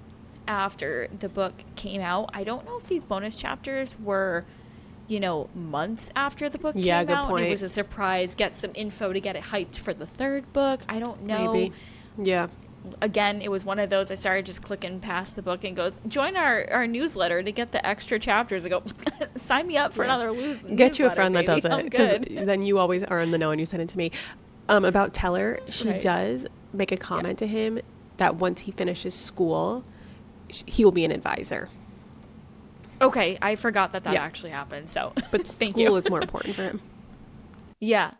after the book came out, I don't know if these bonus chapters were months after the book came out. Good point. And it was a surprise, get some info to get it hyped for the third book. I don't know. Maybe. Yeah. Again, it was one of those, I started just clicking past the book and goes, join our newsletter to get the extra chapters. I go, sign me up for another newsletter. Get you a friend that does it. I'm good. Then you always are in the know and you send it to me. About Teller, she does make a comment to him that once he finishes school, he will be an advisor. Okay, I forgot that actually happened. So, but school is more important for him. Yeah,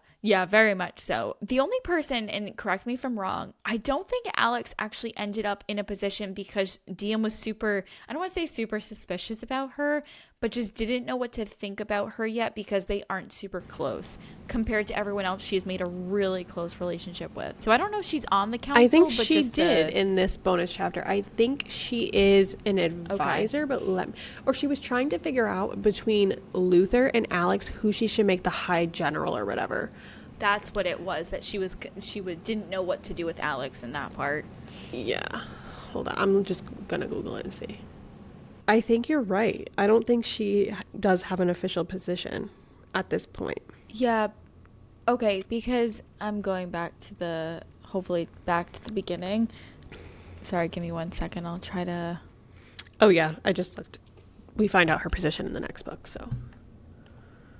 very much so. The only person, and correct me if I'm wrong, I don't think Alex actually ended up in a position because Diem was I don't want to say super suspicious about her, but just didn't know what to think about her yet because they aren't super close compared to everyone else she's made a really close relationship with. So I don't know if she's on the council. I think but she just did in this bonus chapter. I think she is an advisor, Okay. or she was trying to figure out between Luther and Alex who she should make the high general or whatever. That's what it was, that didn't know what to do with Alex in that part. Yeah. Hold on. I'm just going to Google it and see. I think you're right. I don't think she does have an official position at this point. Yeah. Okay, because I'm going hopefully back to the beginning. Sorry, give me 1 second. I'll try to. Oh, yeah. I just looked. We find out her position in the next book, so.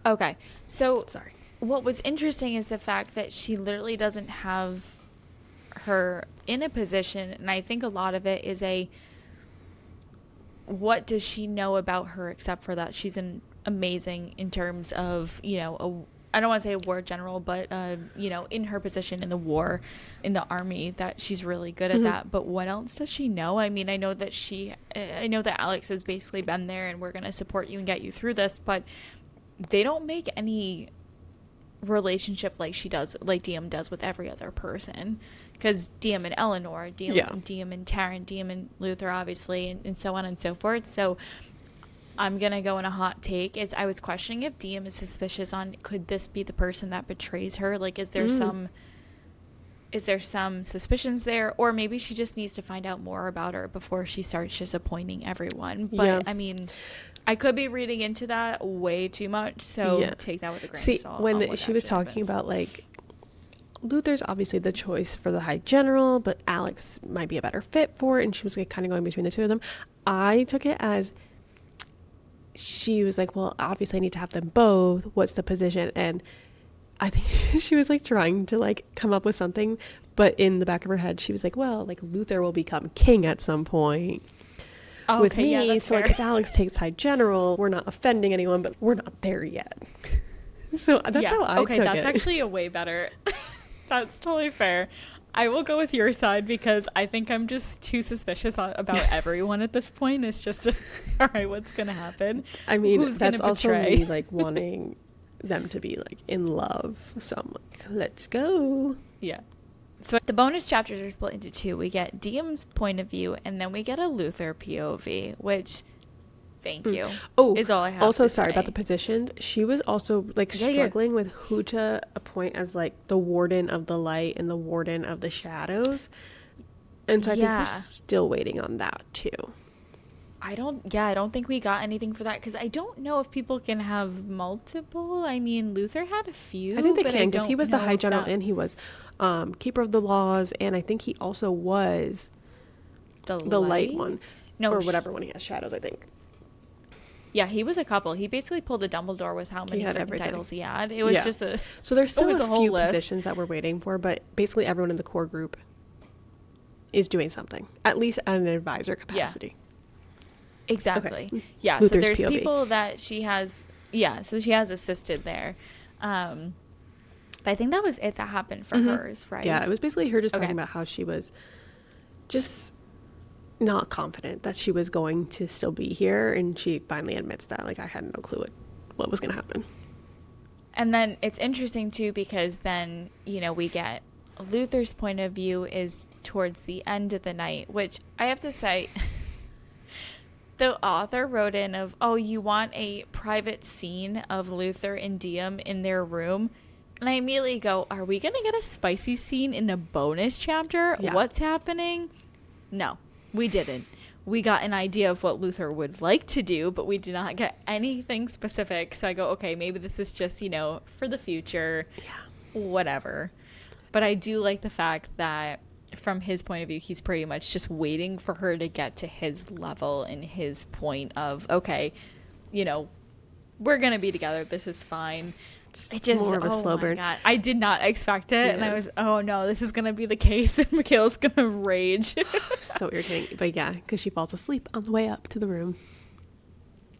Okay. So, Sorry. what was interesting is the fact that she literally doesn't have her in a position, and I think a lot of it is what does she know about her except for that she's amazing in terms of, I don't want to say a war general, but, in her position in the war, in the army, that she's really good at that. But what else does she know? I mean, I know that Alex has basically been there and we're going to support you and get you through this, but they don't make any relationship like Diem does with every other person. Because Diem and Eleanor, Diem and Taryn, Diem and Luther, obviously, and so on and so forth. So I'm going to go in a hot take. I was questioning if Diem is suspicious on, could this be the person that betrays her? Like, is there some suspicions there? Or maybe she just needs to find out more about her before she starts disappointing everyone. But, I mean, I could be reading into that way too much. So take that with a grain of salt. When she was talking about, like, Luther's obviously the choice for the high general, but Alex might be a better fit for it, and she was like, kind of going between the two of them. I took it as she was like, well, obviously I need to have them both. What's the position? And I think she was like trying to like come up with something, but in the back of her head, she was like, well, like Luther will become king at some point. With me, so fair. Like if Alex takes high general, we're not offending anyone, but we're not there yet. So that's how I took it. Okay, that's actually a way better. That's totally fair. I will go with your side because I think I'm just too suspicious about everyone at this point. It's just, all right, what's going to happen? I mean, that's also me like wanting them to be like in love. So I'm like, let's go. Yeah. So the bonus chapters are split into two. We get Diem's point of view and then we get a Luther POV, which... Thank you. Is all I have also, to sorry say. About the positions. She was also like struggling with who to appoint as like the warden of the light and the warden of the shadows. And so I think we're still waiting on that too. I don't think we got anything for that because I don't know if people can have multiple. I mean, Luther had a few. I think they can because he was the high general and he was keeper of the laws, and I think he also was the light one. No, or whatever one he has, shadows, I think. Yeah, he was a couple. He basically pulled a Dumbledore with how many freaking titles he had. It was just a... So there's still a few positions that we're waiting for, but basically everyone in the core group is doing something, at least at an advisor capacity. Yeah. Exactly. Okay. Yeah, Luther's so there's POV. people that she has... Yeah, so she has assisted there. But I think that was it that happened for hers, right? Yeah, it was basically her just talking about how she was just... not confident that she was going to still be here, and she finally admits that like I had no clue what was going to happen. And then it's interesting too because then we get Luther's point of view is towards the end of the night, which I have to say the author wrote in of, oh, you want a private scene of Luther and Diem in their room, and I immediately go, are we gonna get a spicy scene in a bonus chapter? What's happening? No, we didn't. We got an idea of what Luther would like to do, but we did not get anything specific. So I go, okay, maybe this is just, for the future, whatever. But I do like the fact that from his point of view, he's pretty much just waiting for her to get to his level and his point of, okay, we're going to be together. This is fine. It just, more of a slow burn. God. I did not expect it. And I was, oh no, this is going to be the case. And McKayla's going to rage. So irritating. But yeah, because she falls asleep on the way up to the room.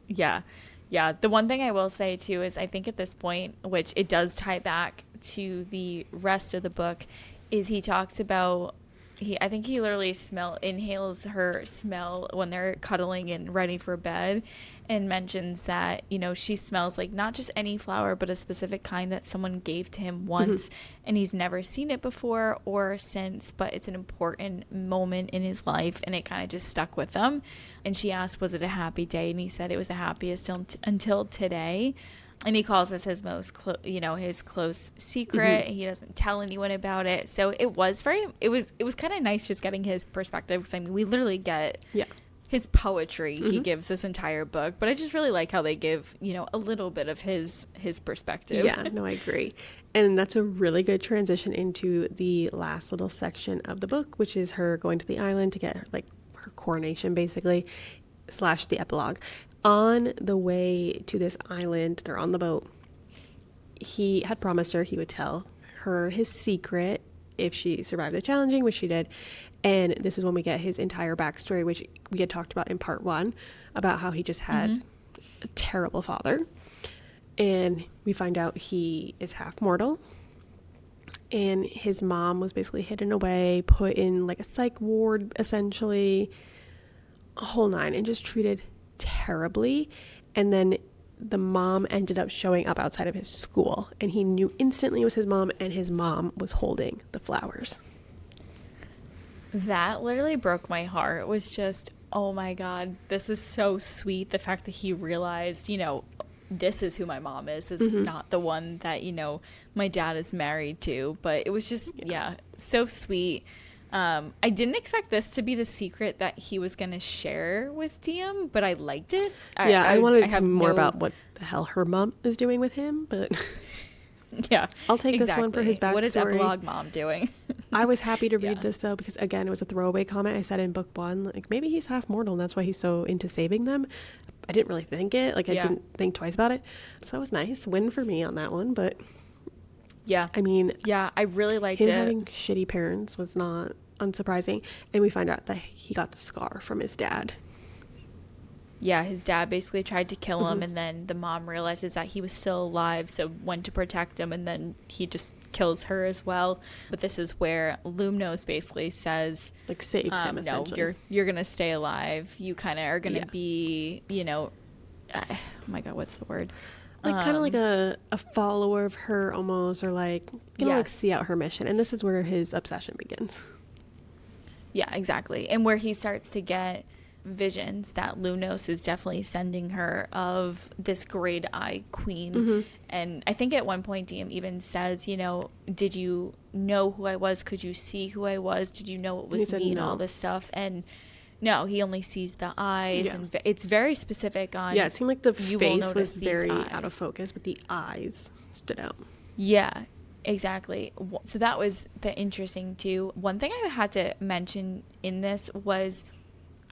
Yeah. Yeah. The one thing I will say too is I think at this point, which it does tie back to the rest of the book, is he talks about I think he literally inhales her smell when they're cuddling and ready for bed, and mentions that, you know, she smells like not just any flower, but a specific kind that someone gave to him once, and he's never seen it before or since, but it's an important moment in his life, and it kind of just stuck with him. And she asked, was it a happy day? And he said it was the happiest until today. And he calls this his most, his close secret. He doesn't tell anyone about it. So it was kind of nice just getting his perspective. Because I mean, we literally get his poetry. He gives this entire book, but I just really like how they give, a little bit of his perspective. Yeah, no, I agree. And that's a really good transition into the last little section of the book, which is her going to the island to get her coronation, basically, / the epilogue. On the way to this island, they're on the boat. He had promised her he would tell her his secret if she survived the challenging, which she did. And this is when we get his entire backstory, which we had talked about in part 1, about how he just had a terrible father. And we find out he is half mortal. And his mom was basically hidden away, put in like a psych ward, essentially, a whole nine, and just treated terribly. And then the mom ended up showing up outside of his school, and he knew instantly it was his mom, and his mom was holding the flowers. That literally broke my heart. It was just, oh my God, this is so sweet. The fact that he realized, this is who my mom is. This is not the one that, my dad is married to. But it was just, so sweet. I didn't expect this to be the secret that he was going to share with DM, but I liked it. I wanted to more about what the hell her mom is doing with him, but yeah, I'll take this one for his backstory. What is epilogue mom doing? I was happy to read this though, because again, it was a throwaway comment I said in book 1, like maybe he's half mortal and that's why he's so into saving them. I didn't really think it, I didn't think twice about it, so it was nice. Win for me on that one. But I mean, I really liked him it. Having shitty parents was not unsurprising, and we find out that he got the scar from his dad. Yeah, his dad basically tried to kill him, and then the mom realizes that he was still alive, so went to protect him, and then he just kills her as well. But this is where Lumnos basically says, saves him, essentially. No, you're gonna stay alive. You kind of are gonna be, oh my God, what's the word? Kind of like a follower of her almost, or gonna see out her mission. And this is where his obsession begins. Yeah, exactly. And where he starts to get visions that Lumnos is definitely sending her of this great eye queen. And I think at one point DM even says, did you know who I was? Could you see who I was? Did you know it was me? And all this stuff? And no, he only sees the eyes, and it's very specific on. Yeah, it seemed like the face was very out of focus, but the eyes stood out. Yeah, exactly. So that was the interesting too. One thing I had to mention in this was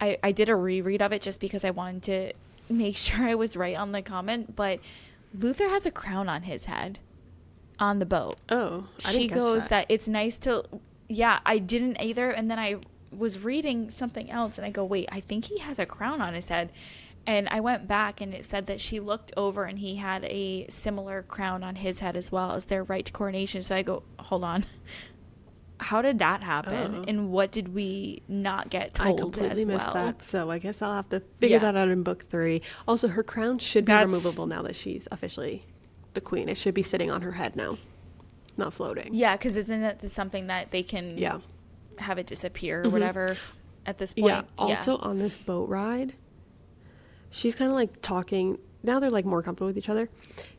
I did a reread of it just because I wanted to make sure I was right on the comment, but Luther has a crown on his head on the boat. Oh, she goes that it's nice to. Yeah, I didn't either, and then I was reading something else and I go, wait, I think he has a crown on his head. And I went back and it said that she looked over and he had a similar crown on his head as well as their right to coronation. So I go, hold on. How did that happen? Oh. And what did we not get told? I completely as missed well? that. So I guess I'll have to figure that out in book 3. Also, her crown should be removable now that she's officially the queen. It should be sitting on her head now, not floating. Yeah, because isn't it something that they can have it disappear or whatever at this point? Yeah. Also, on this boat ride, she's kind of talking. Now they're more comfortable with each other.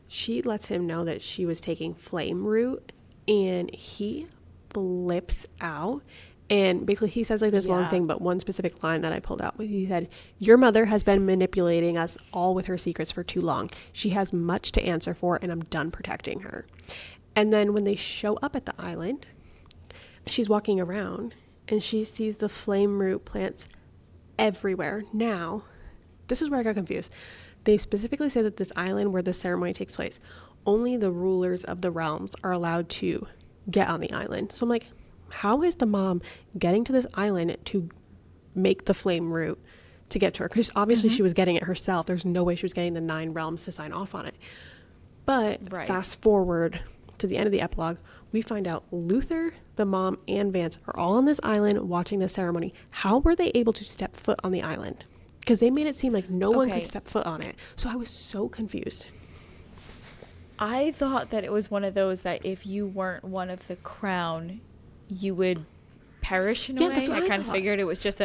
She lets him know that she was taking flame root, and he flips out. And basically he says this long thing, but one specific line that I pulled out, he said, "Your mother has been manipulating us all with her secrets for too long. She has much to answer for, and I'm done protecting her." And then when they show up at the island, she's walking around and she sees the flame root plants everywhere. Now, this is where I got confused. They specifically say that this island where the ceremony takes place, only the rulers of the realms are allowed to get on the island. So I'm like, how is the mom getting to this island to make the flame root to get to her? Because obviously she was getting it herself. There's no way she was getting the 9 realms to sign off on it. But fast forward to the end of the epilogue, we find out Luther, the mom, and Vance are all on this island watching the ceremony. How were they able to step foot on the island? Because they made it seem like no one could step foot on it. So I was so confused. I thought that it was one of those that if you weren't one of the crown, you would perish in a way. That's what I kind of figured it was just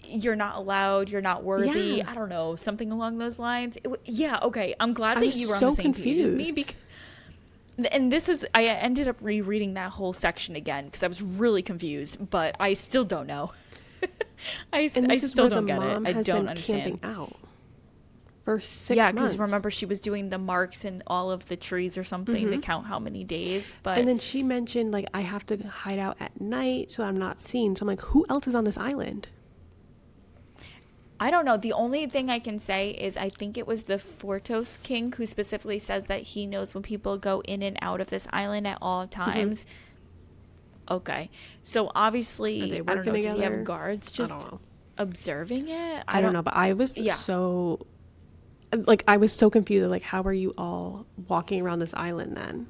you're not allowed, you're not worthy. Yeah. I don't know, something along those lines. Okay. I'm glad that you were on so the same page as me. And this is, I ended up rereading that whole section again because I was really confused, but I still don't know. I still don't get it. I don't understand. Camping out for 6 months. Yeah, because remember she was doing the marks in all of the trees or something to count how many days. But and then she mentioned like I have to hide out at night so I'm not seen. So I'm like, who else is on this island? I don't know. The only thing I can say is I think it was the Fortos king who specifically says that he knows when people go in and out of this island at all times. Okay. So obviously, I don't know, does he have guards just observing it? I don't know, but I was so, like, I was so confused. Like, how are you all walking around this island then?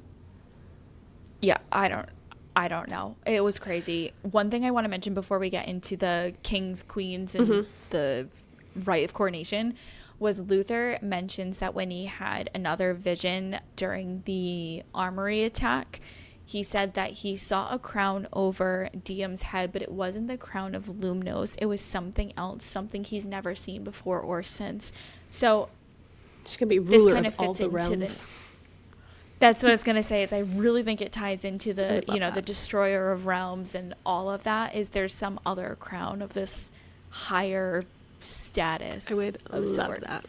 Yeah, I don't know. It was crazy. One thing I want to mention before we get into the kings, queens, and the rite of coronation was Luther mentions that when he had another vision during the armory attack, he said that he saw a crown over Diem's head, but it wasn't the crown of Lumnos. It was something else, something he's never seen before or since. So she's going to be ruler this kind of fits into this. That's what I was going to say is I really think it ties into the, the destroyer of realms and all of that is there's some other crown of this higher status. I would love that.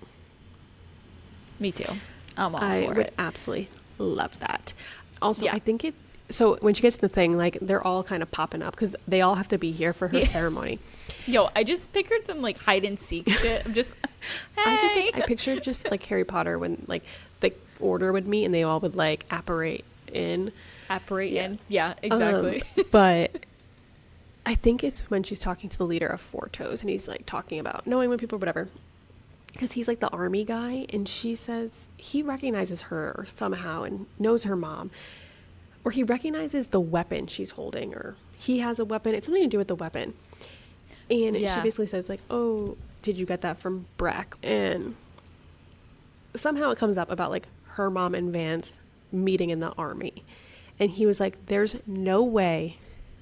Me too. I'm all for it. I would absolutely love that. Also, I think so when she gets to the thing, like they're all kind of popping up because they all have to be here for her ceremony. Yo, I just pictured some like hide and seek shit. I'm just, hey. I pictured just like Harry Potter when like the order would meet and they all would like apparate in. Yeah, exactly. But I think it's when she's talking to the leader of Fortos and he's like talking about knowing when people, whatever. Because he's like the army guy and she says he recognizes her somehow and knows her mom. Or he recognizes the weapon she's holding or he has a weapon. It's something to do with the weapon. And she basically says like, oh, did you get that from Breck? And somehow it comes up about like her mom and Vance meeting in the army. And he was like, there's no way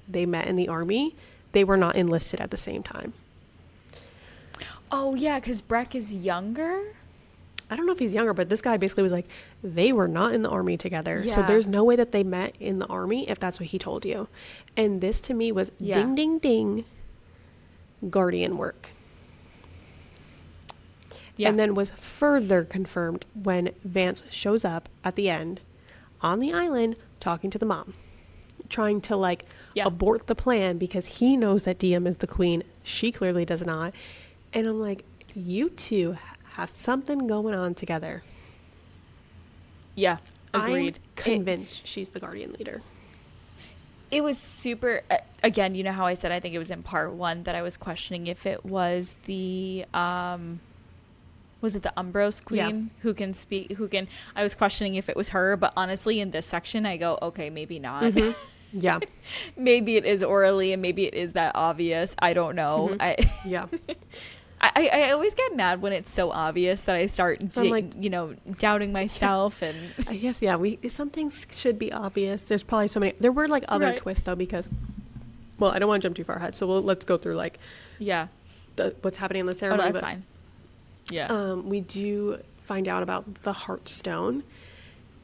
they met in the army. They were not enlisted at the same time. Oh, yeah, because Breck is younger? I don't know if he's younger, but this guy basically was like, they were not in the army together. Yeah. So there's no way that they met in the army if that's what he told you. And this to me was ding, ding, ding, Guardian work. Yeah. And then was further confirmed when Vance shows up at the end on the island talking to the mom. Trying to like abort the plan because he knows that Diem is the queen. She clearly does not. And I'm like, you two have something going on together. Yeah, agreed. I'm convinced she's the guardian leader. It was super, again, you know how I said I think it was in part 1 that I was questioning if it was the, was it the Umbros queen who can speak, I was questioning if it was her, but honestly in this section I go, okay, maybe not. Yeah. Maybe it is orally and maybe it is that obvious. I don't know. I always get mad when it's so obvious that I start, doubting myself. And I guess, some things should be obvious. There's probably so many. There were like other twists though, because, well, I don't want to jump too far ahead. So let's go through like, what's happening in the ceremony. Oh, no, that's fine. Yeah. We do find out about the Heartstone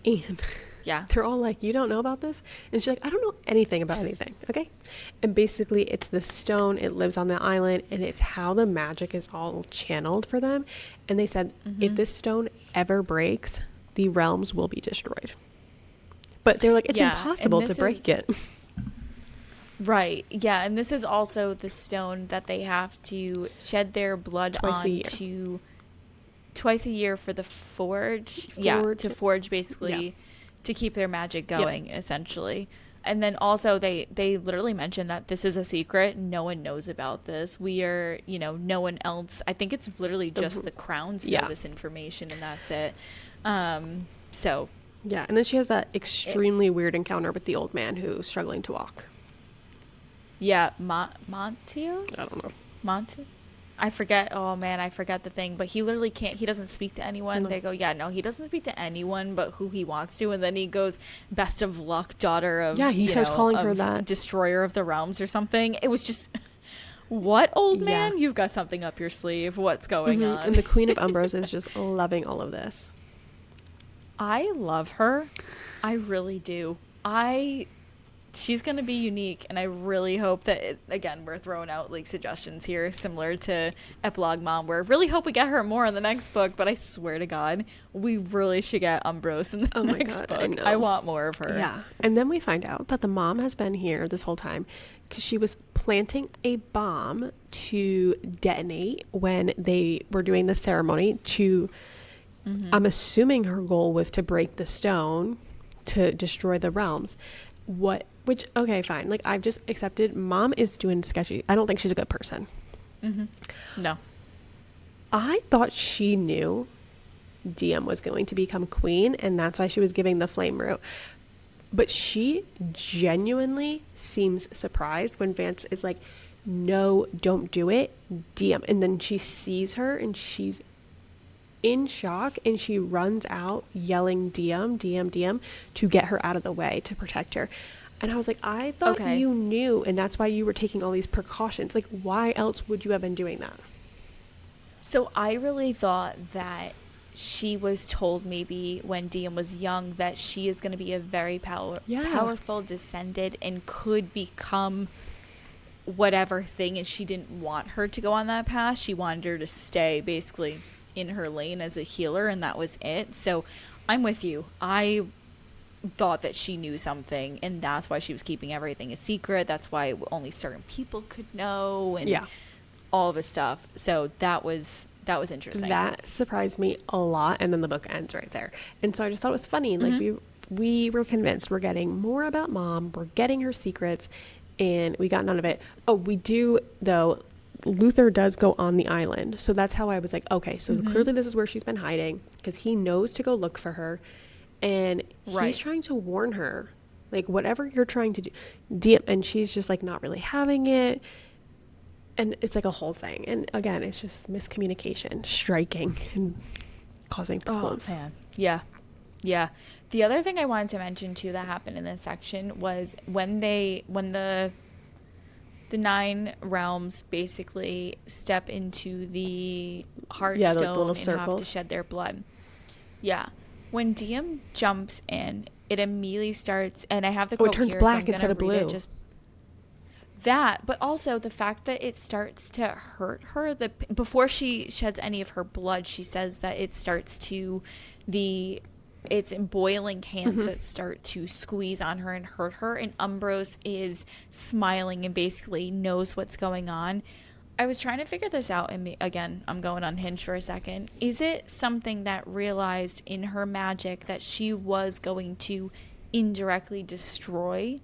and they're all like, you don't know about this? And she's like, I don't know anything about anything. Okay. And basically it's the stone. It lives on the island and it's how the magic is all channeled for them. And they said, if this stone ever breaks, the realms will be destroyed. But they're like, it's impossible to break it. Right. Yeah. And this is also the stone that they have to shed their blood twice a year for the forge. To forge basically to keep their magic going, essentially. And then also they literally mentioned that this is a secret. No one knows about this. We are, no one else. I think it's literally just the crowns know this information and that's it. So Yeah, and then she has that extremely weird encounter with the old man who's struggling to walk. Yeah, Montios? I don't know. Monty? I forget. Oh, man, I forget the thing. But he literally can't. He doesn't speak to anyone. No. They go, yeah, no, he doesn't speak to anyone but who he wants to. And then he goes, best of luck, daughter of, Yeah, he starts calling her that. Destroyer of the realms or something. It was just, what, old man? You've got something up your sleeve. What's going on? And the Queen of Umbros is just loving all of this. I love her. I really do. She's going to be unique, and I really hope that, again, we're throwing out, like, suggestions here, similar to Epilogue Mom, where I really hope we get her more in the next book, but I swear to God, we really should get Umbros in the next book. I want more of her. Yeah. And then we find out that the mom has been here this whole time because she was planting a bomb to detonate when they were doing the ceremony to, I'm assuming her goal was to break the stone to destroy the realms. Which, okay, fine. Like, I've just accepted mom is doing sketchy. I don't think she's a good person. No. I thought she knew Diem was going to become queen, and that's why she was giving the flame root. But she genuinely seems surprised when Vance is like, no, don't do it, Diem. And then she sees her, and she's in shock, and she runs out yelling Diem, Diem, Diem to get her out of the way to protect her. And I was like, I thought you knew, and that's why you were taking all these precautions. Like, why else would you have been doing that? So I really thought that she was told maybe when Diem was young that she is going to be a very powerful descendant and could become whatever thing, and she didn't want her to go on that path. She wanted her to stay basically in her lane as a healer, and that was it. So I'm with you. I thought that she knew something, and that's why she was keeping everything a secret. That's why only certain people could know, and all this stuff. So that was interesting. That surprised me a lot, and then the book ends right there. And so I just thought it was funny. Like, we were convinced we're getting more about mom, we're getting her secrets, and we got none of it. Oh, we do, though. Luther does go on the island. So that's how I was like, okay, so clearly this is where she's been hiding, because he knows to go look for her. And he's trying to warn her, like, whatever you're trying to do. And she's just, like, not really having it. And it's, like, a whole thing. And, again, it's just miscommunication, striking, and causing problems. Oh, man. Yeah. Yeah. The other thing I wanted to mention, too, that happened in this section was when the 9 realms basically step into the Heartstone and have to shed their blood. Yeah. When Diem jumps in, it immediately starts, and I have the quote it turns here, black so instead of blue. That, but also the fact that it starts to hurt her. Before she sheds any of her blood, she says that it starts to it's boiling hands that start to squeeze on her and hurt her, and Umbros is smiling and basically knows what's going on. I was trying to figure this out, and again, I'm going unhinged for a second. Is it something that realized in her magic that she was going to indirectly destroy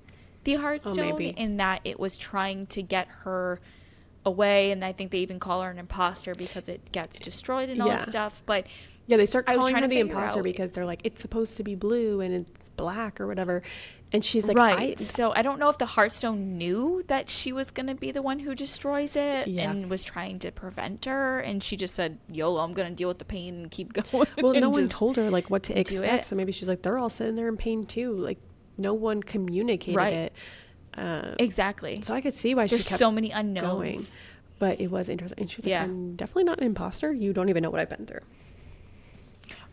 the Heartstone, in that it was trying to get her away? And I think they even call her an imposter because it gets destroyed and all that stuff. But yeah, they start calling her the imposter because they're like, it's supposed to be blue and it's black or whatever. And she's like, right. So I don't know if the Heartstone knew that she was going to be the one who destroys it and was trying to prevent her. And she just said, YOLO, I'm going to deal with the pain and keep going. Well, no one told her, like, what to expect. So maybe she's like, they're all sitting there in pain too. Like, no one communicated it. Exactly. So I could see why she kept so many unknowns. Going. But it was interesting. And she was like, I'm definitely not an imposter. You don't even know what I've been through.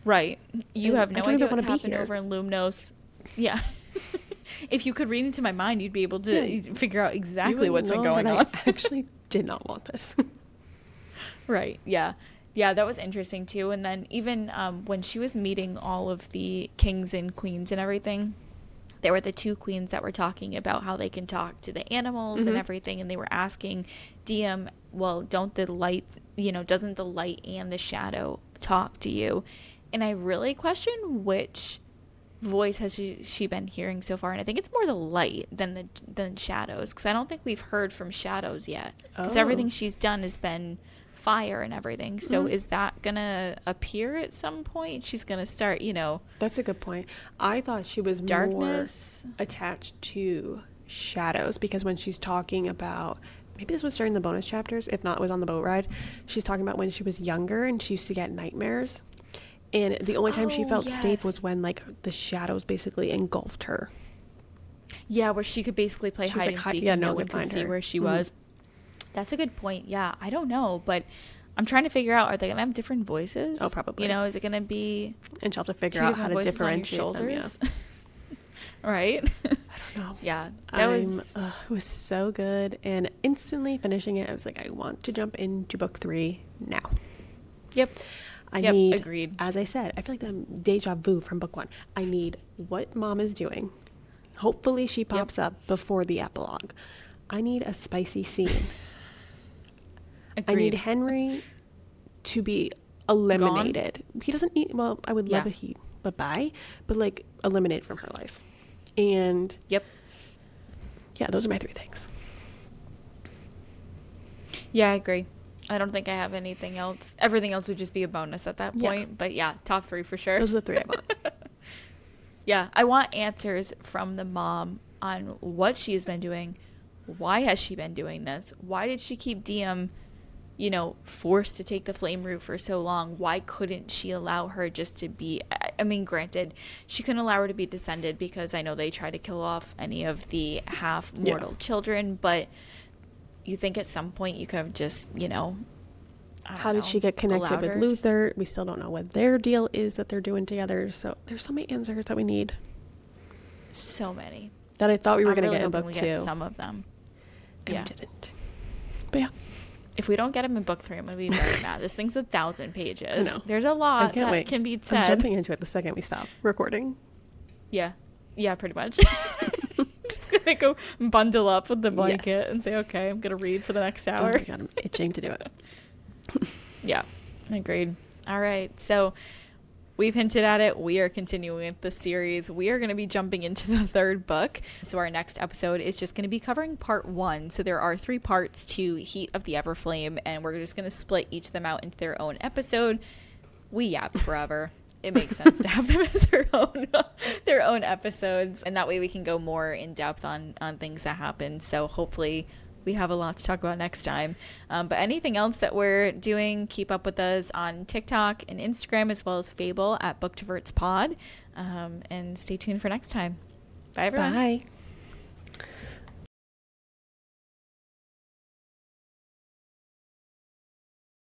Right. You have no idea what's happened over in Lumnos. Yeah. If you could read into my mind, you'd be able to figure out exactly what's been going on. I actually did not want this. Right. Yeah. Yeah, that was interesting too. And then even when she was meeting all of the kings and queens and everything, there were the 2 queens that were talking about how they can talk to the animals and everything. And they were asking Diem, well, doesn't the light and the shadow talk to you? And I really question which voice has she been hearing so far. And I think it's more the light than shadows, because I don't think we've heard from shadows yet. Because everything she's done has been fire and everything. So is that gonna appear at some point? She's gonna start, That's a good point. I thought she was darkness more attached to shadows, because when she's talking about, maybe this was during the bonus chapters, if not, it was on the boat ride, she's talking about when she was younger and she used to get nightmares. And the only time she felt safe was when, like, the shadows basically engulfed her. Yeah, where she could basically play hide and seek and no one could see where she was. That's a good point. Yeah, I don't know, but I'm trying to figure out, are they going to have different voices? Oh, probably. Is it going to be... And she'll have to figure out how to differentiate them, yeah. Right? I don't know. Yeah, it was so good. And instantly finishing it, I was like, I want to jump into book 3 now. Yep. Agreed. As I said, I feel like the deja vu from book 1. I need what mom is doing. Hopefully she pops up before the epilogue. I need a spicy scene. Agreed. I need Henry to be eliminated. Gone? He doesn't need, well, I would love it bye-bye, but like eliminated from her life. And yeah, those are my 3 things. Yeah, I agree. I don't think I have anything else. Everything else would just be a bonus at that point. But yeah, top 3 for sure. Those are the 3 I want. Yeah, I want answers from the mom on what she has been doing. Why has she been doing this? Why did she keep Diem, forced to take the flame route for so long? Why couldn't she allow her just to be... I mean, granted, she couldn't allow her to be descended because I know they try to kill off any of the half-mortal children, but you think at some point you could have just, how did she get connected with Luther? We still don't know what their deal is that they're doing together. So there's so many answers that we need. So many. That I thought we were going to get in book 2. Get some of them. And we didn't. But yeah. If we don't get them in book 3, I'm going to be very mad. This thing's 1,000 pages. I know. There's a lot that can be said. I'm jumping into it the second we stop recording. Yeah. Yeah, pretty much. Just going to go bundle up with the blanket and say, okay, I'm going to read for the next hour. Oh my God, I'm itching to do it. Yeah, agreed. All right. So we've hinted at it. We are continuing with the series. We are going to be jumping into the 3rd book. So our next episode is just going to be covering part 1. So there are 3 parts to Heat of the Everflame, and we're just going to split each of them out into their own episode. We yap forever. It makes sense to have them as their own episodes, and that way we can go more in depth on things that happen. So hopefully we have a lot to talk about next time. But anything else that we're doing, keep up with us on TikTok and Instagram, as well as Fable at Booktroverts Pod. And stay tuned for next time. Bye, everyone. Bye.